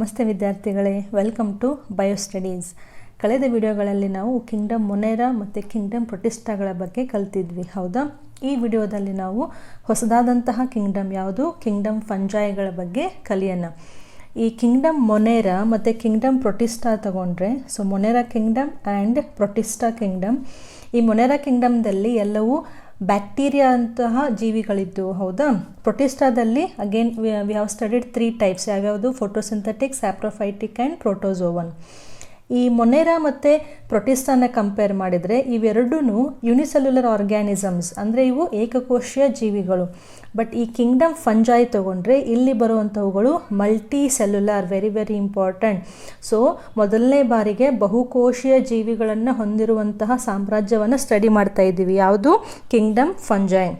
ನಮಸ್ತೆ ವಿದ್ಯಾರ್ಥಿಗಳೇ, welcome to bio studies. ಕಳೆದ ವಿಡಿಯೋಗಳಲ್ಲಿ ನಾವು ಕಿಂಗ್ಡಮ್ ಮೊನೇರಾ ಮತ್ತು ಕಿಂಗ್ಡಮ್ ಪ್ರೊಟಿಸ್ಟಾಗಳ ಬಗ್ಗೆ ಕಲ್ತಿದ್ವಿ, ಹೌದಾ? ಈ ವಿಡಿಯೋದಲ್ಲಿ ನಾವು ಹೊಸದಾದಂತಹ ಕಿಂಗ್ಡಮ್ ಯಾವುದು, ಕಿಂಗ್ಡಮ್ ಫಂಜಾಯಿಗಳ ಬಗ್ಗೆ ಕಲಿಯೋಣ. ಈ ಕಿಂಗ್ಡಮ್ ಮೊನೇರಾ ಮತ್ತು ಕಿಂಗ್ಡಮ್ ಪ್ರೊಟಿಸ್ಟಾ ತಗೊಂಡ್ರೆ, so Monera kingdom and Protista kingdom. ಈ ಮೊನೇರಾ ಕಿಂಗ್ಡಮ್ದಲ್ಲಿ ಎಲ್ಲವೂ ಬ್ಯಾಕ್ಟೀರಿಯಾ ಅಂತಹ ಜೀವಿಗಳಿದ್ದು, ಹೌದಾ? ಪ್ರೊಟಿಸ್ಟಾದಲ್ಲಿ again we have studied 3 types. ಯಾವ್ಯಾವುದು? Photosynthetic, saprophytic and protozoan. ಈ ಮೊನೇರಾ ಮತ್ತು ಪ್ರೊಟಿಸ್ಟಾನ ಕಂಪೇರ್ ಮಾಡಿದರೆ ಇವೆರಡೂ ಯುನಿಸೆಲ್ಯುಲರ್ ಆರ್ಗ್ಯಾನಿಸಮ್ಸ್, ಅಂದರೆ ಇವು ಏಕಕೋಶೀಯ ಜೀವಿಗಳು. ಬಟ್ ಈ ಕಿಂಗ್ಡಮ್ ಫಂಜಾಯಿ ತಗೊಂಡ್ರೆ ಇಲ್ಲಿ ಬರುವಂಥವುಗಳು multi cellular, very very important. So ಮೊದಲನೇ ಬಾರಿಗೆ ಬಹುಕೋಶೀಯ ಜೀವಿಗಳನ್ನು ಹೊಂದಿರುವಂತಹ ಸಾಮ್ರಾಜ್ಯವನ್ನು ಸ್ಟಡಿ ಮಾಡ್ತಾ ಇದ್ದೀವಿ. ಯಾವುದು? ಕಿಂಗ್ಡಮ್ ಫಂಜಾಯಿ.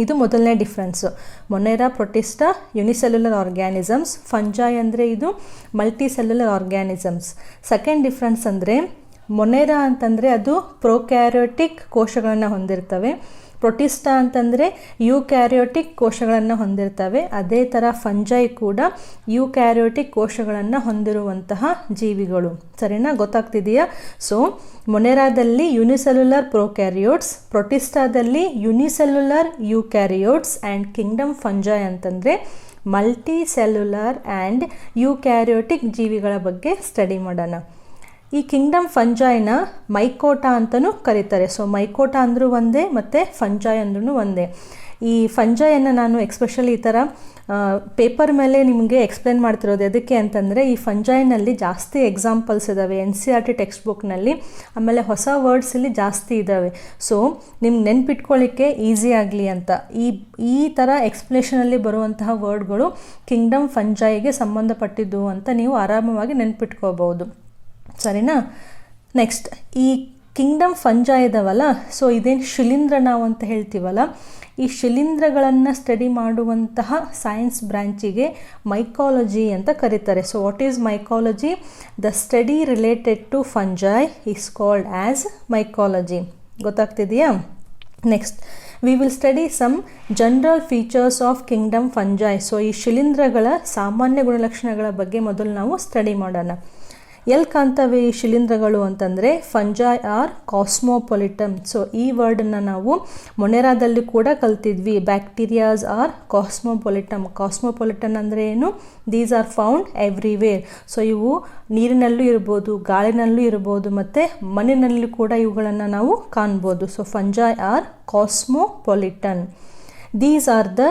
ಇದು ಮೊದಲನೇ ಡಿಫ್ರೆನ್ಸು. ಮೊನೇರಾ ಪ್ರೊಟಿಸ್ಟಾ ಯುನಿಸೆಲ್ಯುಲರ್ ಆರ್ಗ್ಯಾನಿಸಮ್ಸ್, ಫಂಜಾಯಿ ಅಂದರೆ ಇದು multi cellular organisms. Second difference ಅಂದರೆ ಮೊನೇರಾ ಅಂತಂದರೆ ಅದು ಪ್ರೊಕ್ಯಾರಿಯೋಟಿಕ್ ಕೋಶಗಳನ್ನು ಹೊಂದಿರ್ತವೆ, ಪ್ರೊಟಿಸ್ಟಾ ಅಂತಂದರೆ ಯೂಕ್ಯಾರಿಯೋಟಿಕ್ ಕೋಶಗಳನ್ನು ಹೊಂದಿರ್ತವೆ. ಅದೇ ಥರ ಫಂಜಾಯಿ ಕೂಡ ಯೂಕ್ಯಾರಿಯೋಟಿಕ್ ಕೋಶಗಳನ್ನು ಹೊಂದಿರುವಂತಹ ಜೀವಿಗಳು. ಸರಿನಾ? ಗೊತ್ತಾಗ್ತಿದೆಯಾ? ಸೊ ಮೊನೇರಾದಲ್ಲಿ ಯುನಿಸೆಲ್ಯುಲರ್ ಪ್ರೊಕ್ಯಾರಿಯೋಟ್ಸ್, ಪ್ರೊಟಿಸ್ಟಾದಲ್ಲಿ unicellular eukaryotes and kingdom Fungi ಅಂತಂದರೆ ಮಲ್ಟಿ ಸೆಲ್ಯುಲರ್ ಆ್ಯಂಡ್ ಯೂಕ್ಯಾರಿಯೋಟಿಕ್ ಜೀವಿಗಳ ಬಗ್ಗೆ ಸ್ಟಡಿ ಮಾಡೋಣ. ಈ ಕಿಂಗ್ಡಮ್ ಫಂಜಾಯಿನ ಮೈಕೋಟಾ ಅಂತಲೂ ಕರೀತಾರೆ. ಸೊ ಮೈಕೋಟಾ ಅಂದರೂ ಒಂದೇ ಮತ್ತು ಫಂಜಾಯಿ ಅಂದ್ರೂ ಒಂದೇ. ಈ ಫಂಜಾಯನ್ನು ನಾನು ಎಕ್ಸ್ಪೆಷಲಿ ಈ ಥರ ಪೇಪರ್ ಮೇಲೆ ನಿಮಗೆ ಎಕ್ಸ್ಪ್ಲೇನ್ ಮಾಡ್ತಿರೋದು ಎದಕ್ಕೆ ಅಂತಂದರೆ, ಈ ಫಂಜಾಯಿನಲ್ಲಿ ಜಾಸ್ತಿ ಎಕ್ಸಾಂಪಲ್ಸ್ ಇದ್ದಾವೆ NCERT ಟೆಕ್ಸ್ಟ್ ಬುಕ್ನಲ್ಲಿ. ಆಮೇಲೆ ಹೊಸ ವರ್ಡ್ಸ್ ಇಲ್ಲಿ ಜಾಸ್ತಿ ಇದ್ದಾವೆ. ಸೊ ನಿಮ್ಗೆ ನೆನ್ಪಿಟ್ಕೊಳ್ಳಿಕ್ಕೆ ಈಸಿ ಆಗಲಿ ಅಂತ ಈ ಥರ ಎಕ್ಸ್ಪ್ಲೇಷನಲ್ಲಿ ಬರುವಂತಹ ವರ್ಡ್ಗಳು ಕಿಂಗ್ಡಮ್ ಫಂಜಾಯಿಗೆ ಸಂಬಂಧಪಟ್ಟಿದ್ದು ಅಂತ ನೀವು ಆರಾಮವಾಗಿ ನೆನ್ಪಿಟ್ಕೋಬಹುದು. ಸರಿನಾ? ನೆಕ್ಸ್ಟ್, ಈ ಕಿಂಗ್ಡಮ್ ಫಂಜಾಯಿ ಇದಾವಲ್ಲ, ಸೊ ಇದೇನು ಶಿಲೀಂಧ್ರ ನಾವು ಅಂತ ಹೇಳ್ತೀವಲ್ಲ, ಈ ಶಿಲೀಂಧ್ರಗಳನ್ನು ಸ್ಟಡಿ ಮಾಡುವಂತಹ ಸೈನ್ಸ್ ಬ್ರ್ಯಾಂಚಿಗೆ ಮೈಕಾಲಜಿ ಅಂತ ಕರೀತಾರೆ. So what is mycology? The study related to fungi is called as mycology. ಗೊತ್ತಾಗ್ತಿದೆಯಾ? Next, we will study some general features of kingdom Fungi. So ಈ ಶಿಲೀಂಧ್ರಗಳ ಸಾಮಾನ್ಯ ಗುಣಲಕ್ಷಣಗಳ ಬಗ್ಗೆ ಮೊದಲು ನಾವು ಸ್ಟಡಿ ಮಾಡೋಣ. ಎಲ್ಲಿ ಕಾಣ್ತವೆ ಈ ಶಿಲೀಂಧ್ರಗಳು ಅಂತಂದರೆ, ಫಂಜಾಯ್ ಆರ್ ಕಾಸ್ಮೋಪೊಲಿಟನ್. ಸೊ ಈ ವರ್ಡನ್ನು ನಾವು ಮೊನೇರಾದಲ್ಲಿ ಕೂಡ ಕಲ್ತಿದ್ವಿ. Bacterias R ಕಾಸ್ಮೋಪೊಲಿಟನ್. ಕಾಸ್ಮೋಪೊಲಿಟನ್ ಅಂದರೆ ಏನು? These are found everywhere. So ಇವು ನೀರಿನಲ್ಲೂ ಇರ್ಬೋದು, ಗಾಳಿನಲ್ಲೂ ಇರ್ಬೋದು, ಮತ್ತು ಮಣ್ಣಿನಲ್ಲಿ ಕೂಡ ಇವುಗಳನ್ನು ನಾವು ಕಾಣ್ಬೋದು. So fungi are cosmopolitan. These are the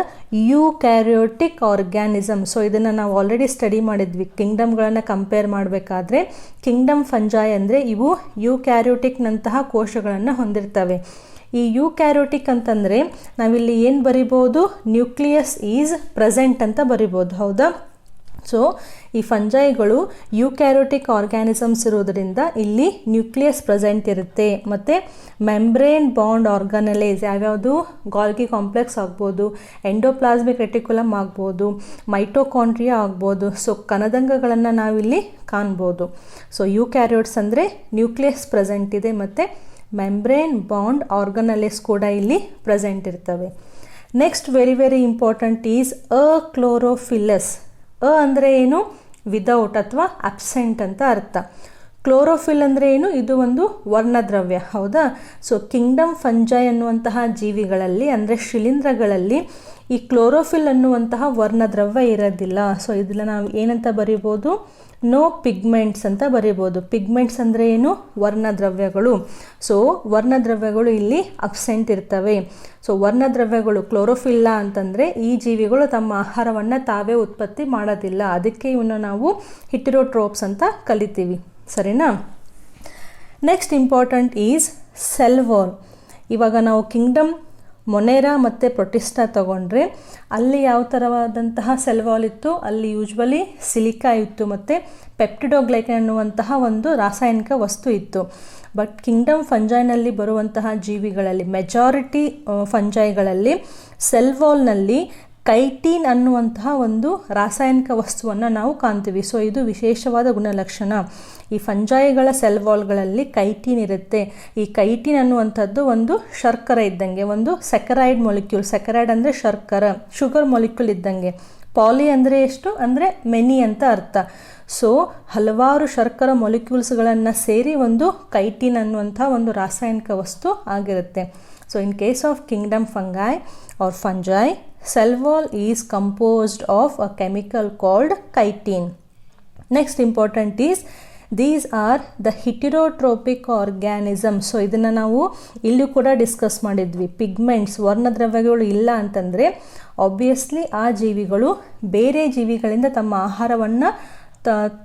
eukaryotic organism. So ಇದನ್ನು ನಾವು ಆಲ್ರೆಡಿ ಸ್ಟಡಿ ಮಾಡಿದ್ವಿ. ಕಿಂಗ್ಡಮ್ಗಳನ್ನು ಕಂಪೇರ್ ಮಾಡಬೇಕಾದ್ರೆ ಕಿಂಗ್ಡಮ್ ಫಂಜಾಯಿ ಅಂದರೆ ಇವು ಯೂಕ್ಯಾರಿಯೋಟಿಕ್ನಂತಹ ಕೋಶಗಳನ್ನು ಹೊಂದಿರ್ತವೆ. ಈ ಯೂಕ್ಯಾರಿಯೋಟಿಕ್ ಅಂತಂದರೆ ನಾವಿಲ್ಲಿ ಏನು ಬರಿಬೋದು? ನ್ಯೂಕ್ಲಿಯಸ್ ಈಸ್ ಪ್ರೆಸೆಂಟ್ ಅಂತ ಬರಿಬೋದು, ಹೌದಾ? ಸೊ ಈ ಫಂಜಾಯಿಗಳು ಯೂಕ್ಯಾರಿಯೋಟಿಕ್ ಆರ್ಗ್ಯಾನಿಸಮ್ಸ್ ಇರೋದರಿಂದ ಇಲ್ಲಿ ನ್ಯೂಕ್ಲಿಯಸ್ ಪ್ರೆಸೆಂಟ್ ಇರುತ್ತೆ. ಮತ್ತು ಮೆಂಬ್ರೇನ್ ಬಾಂಡ್ ಆರ್ಗಾನಲೈಸ್, ಯಾವ್ಯಾವುದು? ಗಾಲ್ಗಿ ಕಾಂಪ್ಲೆಕ್ಸ್ ಆಗ್ಬೋದು, ಎಂಡೋಪ್ಲಾಸ್ಮಿಕ್ ರೆಟಿಕ್ಯುಲಮ್ ಆಗ್ಬೋದು, ಮೈಟೋಕಾಂಡ್ರಿಯಾ ಆಗ್ಬೋದು. ಸೊ ಕಣದಂಗಗಳನ್ನು ನಾವಿಲ್ಲಿ ಕಾಣ್ಬೋದು. ಸೊ ಯೂಕ್ಯಾರಿಯೋಟ್ಸ್ ಅಂದರೆ ನ್ಯೂಕ್ಲಿಯಸ್ ಪ್ರೆಸೆಂಟ್ ಇದೆ, ಮತ್ತು ಮೆಂಬ್ರೇನ್ ಬಾಂಡ್ ಆರ್ಗಾನಲೈಸ್ ಕೂಡ ಇಲ್ಲಿ ಪ್ರೆಸೆಂಟ್ ಇರ್ತವೆ. Next, very very important is chlorophyllous. ಅಂದರೆ ಏನು? ವಿದೌಟ್ ಅಥವಾ ಅಬ್ಸೆಂಟ್ ಅಂತ ಅರ್ಥ. ಕ್ಲೋರೋಫಿಲ್ ಅಂದರೆ ಏನು? ಇದು ಒಂದು ವರ್ಣದ್ರವ್ಯ, ಹೌದಾ? ಸೊ ಕಿಂಗ್ಡಮ್ ಫಂಜಾಯಿ ಅನ್ನುವಂತಹ ಜೀವಿಗಳಲ್ಲಿ, ಅಂದರೆ ಶಿಲೀಂಧ್ರಗಳಲ್ಲಿ ಈ ಕ್ಲೋರೋಫಿಲ್ ಅನ್ನುವಂತಹ ವರ್ಣದ್ರವ್ಯ ಇರೋದಿಲ್ಲ. ಸೊ ಇದನ್ನು ನಾವು ಏನಂತ ಬರಿಬೋದು? ನೋ ಪಿಗ್ಮೆಂಟ್ಸ್ ಅಂತ ಬರಿಬೋದು. ಪಿಗ್ಮೆಂಟ್ಸ್ ಅಂದರೆ ಏನು? ವರ್ಣದ್ರವ್ಯಗಳು. ಸೊ ವರ್ಣದ್ರವ್ಯಗಳು ಇಲ್ಲಿ ಅಬ್ಸೆಂಟ್ ಇರ್ತವೆ. ಸೊ ವರ್ಣದ್ರವ್ಯಗಳು ಕ್ಲೋರೋಫಿಲ್ಲ ಅಂತಂದರೆ ಈ ಜೀವಿಗಳು ತಮ್ಮ ಆಹಾರವನ್ನು ತಾವೇ ಉತ್ಪತ್ತಿ ಮಾಡೋದಿಲ್ಲ. ಅದಕ್ಕೆ ಇವನ್ನ ನಾವು ಹಿಟಿರೋಟ್ರೋಪ್ಸ್ ಅಂತ ಕಲಿತೀವಿ. ಸರಿನಾ? Next important is cell wall. ಇವಾಗ ನಾವು ಕಿಂಗ್ಡಮ್ ಮೊನೇರಾ ಮತ್ತು ಪ್ರೊಟಿಸ್ಟಾ ತಗೊಂಡ್ರೆ ಅಲ್ಲಿ ಯಾವ ಥರವಾದಂತಹ ಸೆಲ್ ವಾಲ್ ಇತ್ತು? ಅಲ್ಲಿ ಯೂಶ್ವಲಿ ಸಿಲಿಕಾ ಇತ್ತು ಮತ್ತು ಪೆಪ್ಟಿಡೋಗ್ಲೈಕನ್ ಅನ್ನುವಂತಹ ಒಂದು ರಾಸಾಯನಿಕ ವಸ್ತು ಇತ್ತು. ಬಟ್ ಕಿಂಗ್ಡಮ್ ಫಂಜಾಯಿನಲ್ಲಿ ಬರುವಂತಹ ಜೀವಿಗಳಲ್ಲಿ, ಮೆಜಾರಿಟಿ ಫಂಜಾಯಿಗಳಲ್ಲಿ ಸೆಲ್ ವಾಲ್ನಲ್ಲಿ ಕೈಟೀನ್ ಅನ್ನುವಂತಹ ಒಂದು ರಾಸಾಯನಿಕ ವಸ್ತುವನ್ನು ನಾವು ಕಾಣ್ತೀವಿ. ಸೊ ಇದು ವಿಶೇಷವಾದ ಗುಣಲಕ್ಷಣ. ಈ ಫಂಜಾಯಿಗಳ ಸೆಲ್ ವಾಲ್ಗಳಲ್ಲಿ ಕೈಟೀನ್ ಇರುತ್ತೆ. ಈ ಕೈಟೀನ್ ಅನ್ನುವಂಥದ್ದು ಒಂದು ಶರ್ಕರ ಇದ್ದಂಗೆ, ಒಂದು ಸೆಕರೈಡ್ ಮೊಲಿಕ್ಯೂಲ್. ಸೆಕರೈಡ್ ಅಂದರೆ ಶರ್ಕರ, ಶುಗರ್ ಮೊಲಿಕ್ಯೂಲ್ ಇದ್ದಂಗೆ. ಪಾಲಿ ಅಂದರೆ ಎಷ್ಟು ಅಂದರೆ ಮೆನಿ ಅಂತ ಅರ್ಥ. ಸೊ ಹಲವಾರು ಶರ್ಕರ ಮೊಲಿಕ್ಯೂಲ್ಸ್ಗಳನ್ನು ಸೇರಿ ಒಂದು ಕೈಟಿನ್ ಅನ್ನುವಂಥ ಒಂದು ರಾಸಾಯನಿಕ ವಸ್ತು ಆಗಿರುತ್ತೆ. So in case of kingdom Fungi or fungi, cell wall is composed of a chemical called chitin. Next important is these are the heterotrophic organisms. So ಇದನ್ನು ನಾವು ಇಲ್ಲೂ ಕೂಡ ಡಿಸ್ಕಸ್ ಮಾಡಿದ್ವಿ. ಪಿಗ್ಮೆಂಟ್ಸ್, ವರ್ಣದ್ರವ್ಯಗಳು ಇಲ್ಲ ಅಂತಂದರೆ ಆಬ್ವಿಯಸ್ಲಿ ಆ ಜೀವಿಗಳು ಬೇರೆ ಜೀವಿಗಳಿಂದ ತಮ್ಮ ಆಹಾರವನ್ನು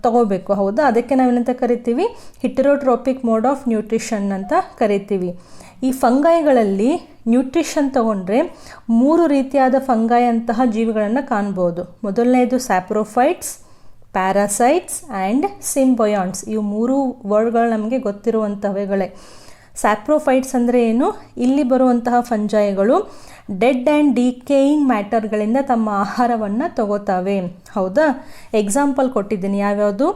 ತಗೋಬೇಕು, ಹೌದಾ? ಅದಕ್ಕೆ ನಾವೇನಂತ ಕರಿತೀವಿ, ಹಿಟೆರೋಟ್ರೋಪಿಕ್ ಮೋಡ್ ಆಫ್ ನ್ಯೂಟ್ರಿಷನ್ ಅಂತ ಕರಿತೀವಿ. ಈ ಫಂಗೈಗಳಲ್ಲಿ ನ್ಯೂಟ್ರಿಷನ್ ತಗೊಂಡ್ರೆ 3 ರೀತಿಯಾದ ಫಂಗೈ ಅಂತಹ ಜೀವಿಗಳನ್ನು ಕಾಣ್ಬೋದು. ಮೊದಲನೇದು ಸ್ಯಾಪ್ರೋಫೈಟ್ಸ್, ಪ್ಯಾರಾಸೈಟ್ಸ್ ಆ್ಯಂಡ್ ಸಿಂಬಯಾನ್ಸ್. ಇವು 3 ವರ್ಡ್ಗಳು ನಮಗೆ ಗೊತ್ತಿರುವಂಥವುಗಳೇ. ಸ್ಯಾಪ್ರೋಫೈಟ್ಸ್ ಅಂದರೆ ಏನು? ಇಲ್ಲಿ ಬರುವಂತಹ ಫಂಜೈಗಳು ಡೆಡ್ ಆ್ಯಂಡ್ ಡಿಕೇಯಿಂಗ್ ಮ್ಯಾಟರ್ಗಳಿಂದ ತಮ್ಮ ಆಹಾರವನ್ನು ತಗೋತಾವೆ, ಹೌದಾ? ಎಕ್ಸಾಂಪಲ್ ಕೊಟ್ಟಿದ್ದೀನಿ, ಯಾವ್ಯಾವುದು?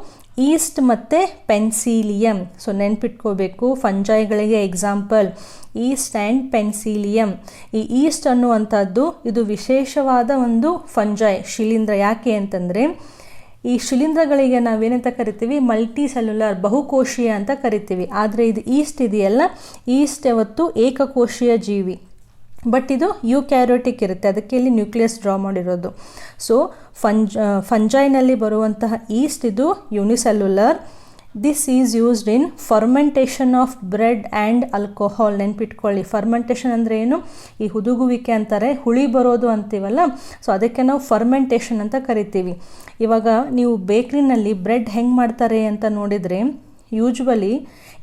ಈಸ್ಟ್ ಮತ್ತು ಪೆನ್ಸಿಲಿಯಮ್. ಸೊ ನೆನ್ಪಿಟ್ಕೋಬೇಕು, ಫಂಜೈಗಳಿಗೆ ಎಕ್ಸಾಂಪಲ್ ಈಸ್ಟ್ ಆ್ಯಂಡ್ ಪೆನ್ಸಿಲಿಯಮ್. ಈ ಈಸ್ಟ್ ಅನ್ನುವಂಥದ್ದು ಇದು ವಿಶೇಷವಾದ ಒಂದು ಫಂಜೈ, ಶಿಲೀಂಧ್ರ. ಯಾಕೆ ಅಂತಂದರೆ ಈ ಶಿಲೀಂಧ್ರಗಳಿಗೆ ನಾವೇನಂತ ಕರಿತೀವಿ, ಮಲ್ಟಿ ಸೆಲ್ಯುಲರ್, ಬಹುಕೋಶೀಯ ಅಂತ ಕರಿತೀವಿ. ಆದರೆ ಇದು ಈಸ್ಟ್ ಇದೆಯಲ್ಲ, ಈಸ್ಟ್ ಯಾವತ್ತು ಏಕಕೋಶೀಯ ಜೀವಿ, ಬಟ್ ಇದು ಯೂಕ್ಯಾರಿಯೋಟಿಕ್ ಇರುತ್ತೆ, ಅದಕ್ಕೆ ಇಲ್ಲಿ ನ್ಯೂಕ್ಲಿಯಸ್ ಡ್ರಾ ಮಾಡಿರೋದು. ಸೊ ಫಂಜೈನಲ್ಲಿ ಬರುವಂತಹ ಈಸ್ಟ್ ಇದು unicellular. This is used in fermentation of bread and alcohol. ನೆನ್ಪಿಟ್ಕೊಳ್ಳಿ, ಫರ್ಮೆಂಟೇಷನ್ ಅಂದರೆ ಏನು? ಈ ಹುದುಗುವಿಕೆ ಅಂತಾರೆ, ಹುಳಿ ಬರೋದು ಅಂತೀವಲ್ಲ, ಸೊ ಅದಕ್ಕೆ ನಾವು ಫರ್ಮೆಂಟೇಷನ್ ಅಂತ ಕರಿತೀವಿ. ಇವಾಗ ನೀವು ಬೇಕ್ರಿನಲ್ಲಿ ಬ್ರೆಡ್ ಹೆಂಗೆ ಮಾಡ್ತಾರೆ ಅಂತ ನೋಡಿದರೆ, ಯೂಶ್ವಲಿ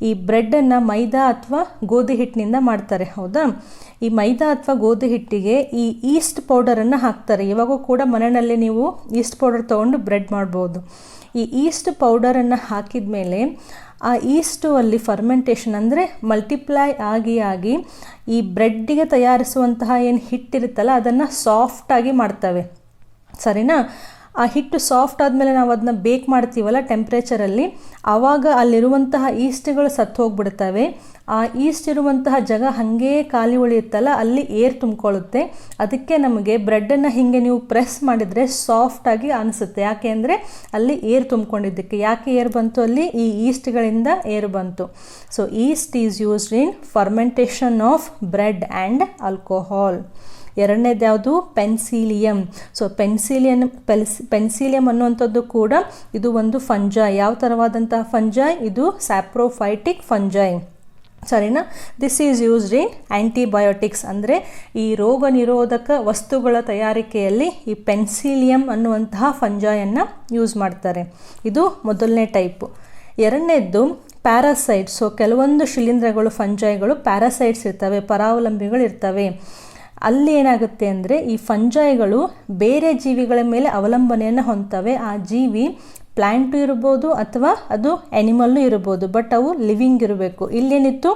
ಈ ಬ್ರೆಡ್ಡನ್ನು ಮೈದಾ ಅಥವಾ ಗೋಧಿ ಹಿಟ್ಟಿನಿಂದ ಮಾಡ್ತಾರೆ, ಹೌದಾ? ಈ ಮೈದಾ ಅಥವಾ ಗೋಧಿ ಹಿಟ್ಟಿಗೆ ಈ ಈಸ್ಟ್ ಪೌಡರನ್ನು ಹಾಕ್ತಾರೆ. ಇವಾಗೂ ಕೂಡ ಮನೆಯಲ್ಲಿ ನೀವು ಈಸ್ಟ್ ಪೌಡರ್ ತೊಗೊಂಡು ಬ್ರೆಡ್ ಮಾಡ್ಬೋದು. ಈ ಈಸ್ಟ್ ಪೌಡರನ್ನು ಹಾಕಿದ ಮೇಲೆ ಆ ಈಸ್ಟು ಅಲ್ಲಿ ಫರ್ಮೆಂಟೇಷನ್ ಅಂದರೆ ಮಲ್ಟಿಪ್ಲೈ ಆಗಿ ಈ ಬ್ರೆಡ್ಡಿಗೆ ತಯಾರಿಸುವಂತಹ ಏನು ಹಿಟ್ಟಿರುತ್ತಲ್ಲ ಅದನ್ನು ಸಾಫ್ಟಾಗಿ ಮಾಡ್ತವೆ, ಸರಿನಾ? ಆ ಹಿಟ್ಟು ಸಾಫ್ಟ್ ಆದಮೇಲೆ ನಾವು ಅದನ್ನ ಬೇಕ್ ಮಾಡ್ತೀವಲ್ಲ ಟೆಂಪ್ರೇಚರಲ್ಲಿ, ಆವಾಗ ಅಲ್ಲಿರುವಂತಹ ಈಸ್ಟ್ಗಳು ಸತ್ತು ಹೋಗ್ಬಿಡ್ತವೆ. ಆ ಈಸ್ಟ್ ಇರುವಂತಹ ಜಾಗ ಹಾಗೇ ಖಾಲಿ ಉಳಿಯುತ್ತಲ್ಲ, ಅಲ್ಲಿ ಏರ್ ತುಂಬಿಕೊಳ್ಳುತ್ತೆ. ಅದಕ್ಕೆ ನಮಗೆ ಬ್ರೆಡ್ಡನ್ನು ಹೀಗೆ ನೀವು ಪ್ರೆಸ್ ಮಾಡಿದರೆ ಸಾಫ್ಟಾಗಿ ಅನಿಸುತ್ತೆ. ಯಾಕೆ ಅಂದರೆ ಅಲ್ಲಿ ಏರ್ ತುಂಬಿಕೊಂಡಿದ್ದಕ್ಕೆ. ಯಾಕೆ ಏರ್ ಬಂತು ಅಲ್ಲಿ? ಈ ಈಸ್ಟ್ಗಳಿಂದ ಏರ್ ಬಂತು. So East is used in fermentation of bread and alcohol. ಎರಡನೇದು ಯಾವುದು? ಪೆನ್ಸಿಲಿಯಮ್. ಸೊ ಪೆನ್ಸಿಲಿಯಮ್ ಅನ್ನುವಂಥದ್ದು ಕೂಡ ಇದು ಒಂದು ಫಂಜೈ. ಯಾವ ಥರವಾದಂತಹ ಫಂಜೈ? ಇದು ಸ್ಯಾಪ್ರೋಫೈಟಿಕ್ ಫಂಜೈ, ಸರಿನಾ? This is used in antibiotics. ಅಂದರೆ ಈ ರೋಗ ನಿರೋಧಕ ವಸ್ತುಗಳ ತಯಾರಿಕೆಯಲ್ಲಿ ಈ ಪೆನ್ಸಿಲಿಯಮ್ ಅನ್ನುವಂತಹ ಫಂಜೈಯನ್ನು ಯೂಸ್ ಮಾಡ್ತಾರೆ. ಇದು ಮೊದಲನೇ ಟೈಪು. ಎರಡನೇದ್ದು ಪ್ಯಾರಾಸೈಟ್ಸ್. ಸೊ ಕೆಲವೊಂದು ಶಿಲೀಂಧ್ರಗಳು, ಫಂಜೈಗಳು ಪ್ಯಾರಾಸೈಟ್ಸ್ ಇರ್ತವೆ, ಪರಾವಲಂಬಿಗಳು ಇರ್ತವೆ. ಅಲ್ಲಿ ಏನಾಗುತ್ತೆ ಅಂದರೆ ಈ ಫಂಜೈಗಳು ಬೇರೆ ಜೀವಿಗಳ ಮೇಲೆ ಅವಲಂಬನೆಯನ್ನು ಹೊಂದ್ತವೆ. ಆ ಜೀವಿ ಪ್ಲ್ಯಾಂಟು ಇರ್ಬೋದು ಅಥವಾ ಅದು ಆ್ಯನಿಮಲ್ಲು ಇರ್ಬೋದು, ಬಟ್ ಅವು ಲಿವಿಂಗ್ ಇರಬೇಕು. ಇಲ್ಲೇನಿತ್ತು?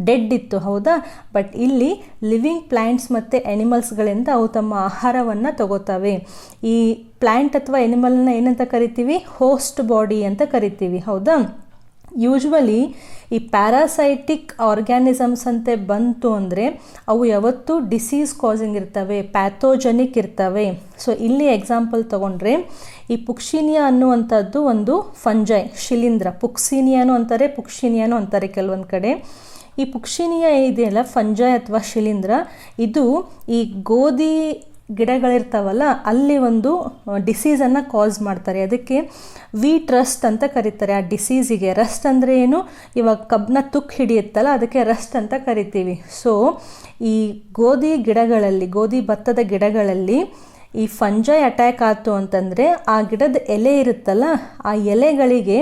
ಡೆಡ್ ಇತ್ತು, ಹೌದಾ? ಬಟ್ ಇಲ್ಲಿ ಲಿವಿಂಗ್ ಪ್ಲ್ಯಾಂಟ್ಸ್ ಮತ್ತು ಆ್ಯನಿಮಲ್ಸ್ಗಳಿಂದ ಅವು ತಮ್ಮ ಆಹಾರವನ್ನು ತಗೋತವೆ. ಈ ಪ್ಲ್ಯಾಂಟ್ ಅಥವಾ ಆ್ಯನಿಮಲ್ನ ಏನಂತ ಕರಿತೀವಿ? ಹೋಸ್ಟ್ ಬಾಡಿ ಅಂತ ಕರಿತೀವಿ, ಹೌದಾ? ಯೂಶ್ವಲಿ ಈ ಪ್ಯಾರಾಸೈಟಿಕ್ ಆರ್ಗ್ಯಾನಿಸಮ್ಸ್ ಅಂತೆ ಬಂತು ಅಂದರೆ ಅವು ಯಾವತ್ತೂ ಡಿಸೀಸ್ ಕಾಸಿಂಗ್ ಇರ್ತವೆ, ಪ್ಯಾಥೋಜೆನಿಕ್ ಇರ್ತವೆ. ಸೊ ಇಲ್ಲಿ ಎಕ್ಸಾಂಪಲ್ ತೊಗೊಂಡ್ರೆ ಈ ಪುಕ್ಸಿನಿಯಾ ಅನ್ನುವಂಥದ್ದು ಒಂದು ಫಂಜೈ, ಶಿಲೀಂಧ್ರ. ಪುಕ್ಸಿನಿಯಾನು ಅಂತಾರೆ, ಪುಕ್ಸಿನಿಯಾನು ಅಂತಾರೆ ಕೆಲವೊಂದು ಕಡೆ. ಈ ಪುಕ್ಸಿನಿಯಾ ಇದೆಯಲ್ಲ, ಫಂಜೈ ಅಥವಾ ಶಿಲೀಂಧ್ರ, ಇದು ಈ ಗೋಧಿ ಗಿಡಗಳಿರ್ತಾವಲ್ಲ ಅಲ್ಲಿ ಒಂದು ಡಿಸೀಸನ್ನು ಕಾಸ್ ಮಾಡ್ತಾರೆ. ಅದಕ್ಕೆ ವೀಟ್ ರಸ್ಟ್ ಅಂತ ಕರೀತಾರೆ ಆ ಡಿಸೀಸಿಗೆ. ರಸ್ಟ್ ಅಂದರೆ ಏನು? ಇವಾಗ ಕಬ್ಬನ್ನ ತುಕ್ಕು ಹಿಡಿಯುತ್ತಲ್ಲ, ಅದಕ್ಕೆ ರಸ್ಟ್ ಅಂತ ಕರಿತೀವಿ. ಸೊ ಈ ಗೋಧಿ ಗಿಡಗಳಲ್ಲಿ, ಗೋಧಿ ಭತ್ತದ ಗಿಡಗಳಲ್ಲಿ ಈ ಫಂಜೈ ಅಟ್ಯಾಕ್ ಆಯಿತು ಅಂತಂದರೆ ಆ ಗಿಡದ ಎಲೆ ಇರುತ್ತಲ್ಲ, ಆ ಎಲೆಗಳಿಗೆ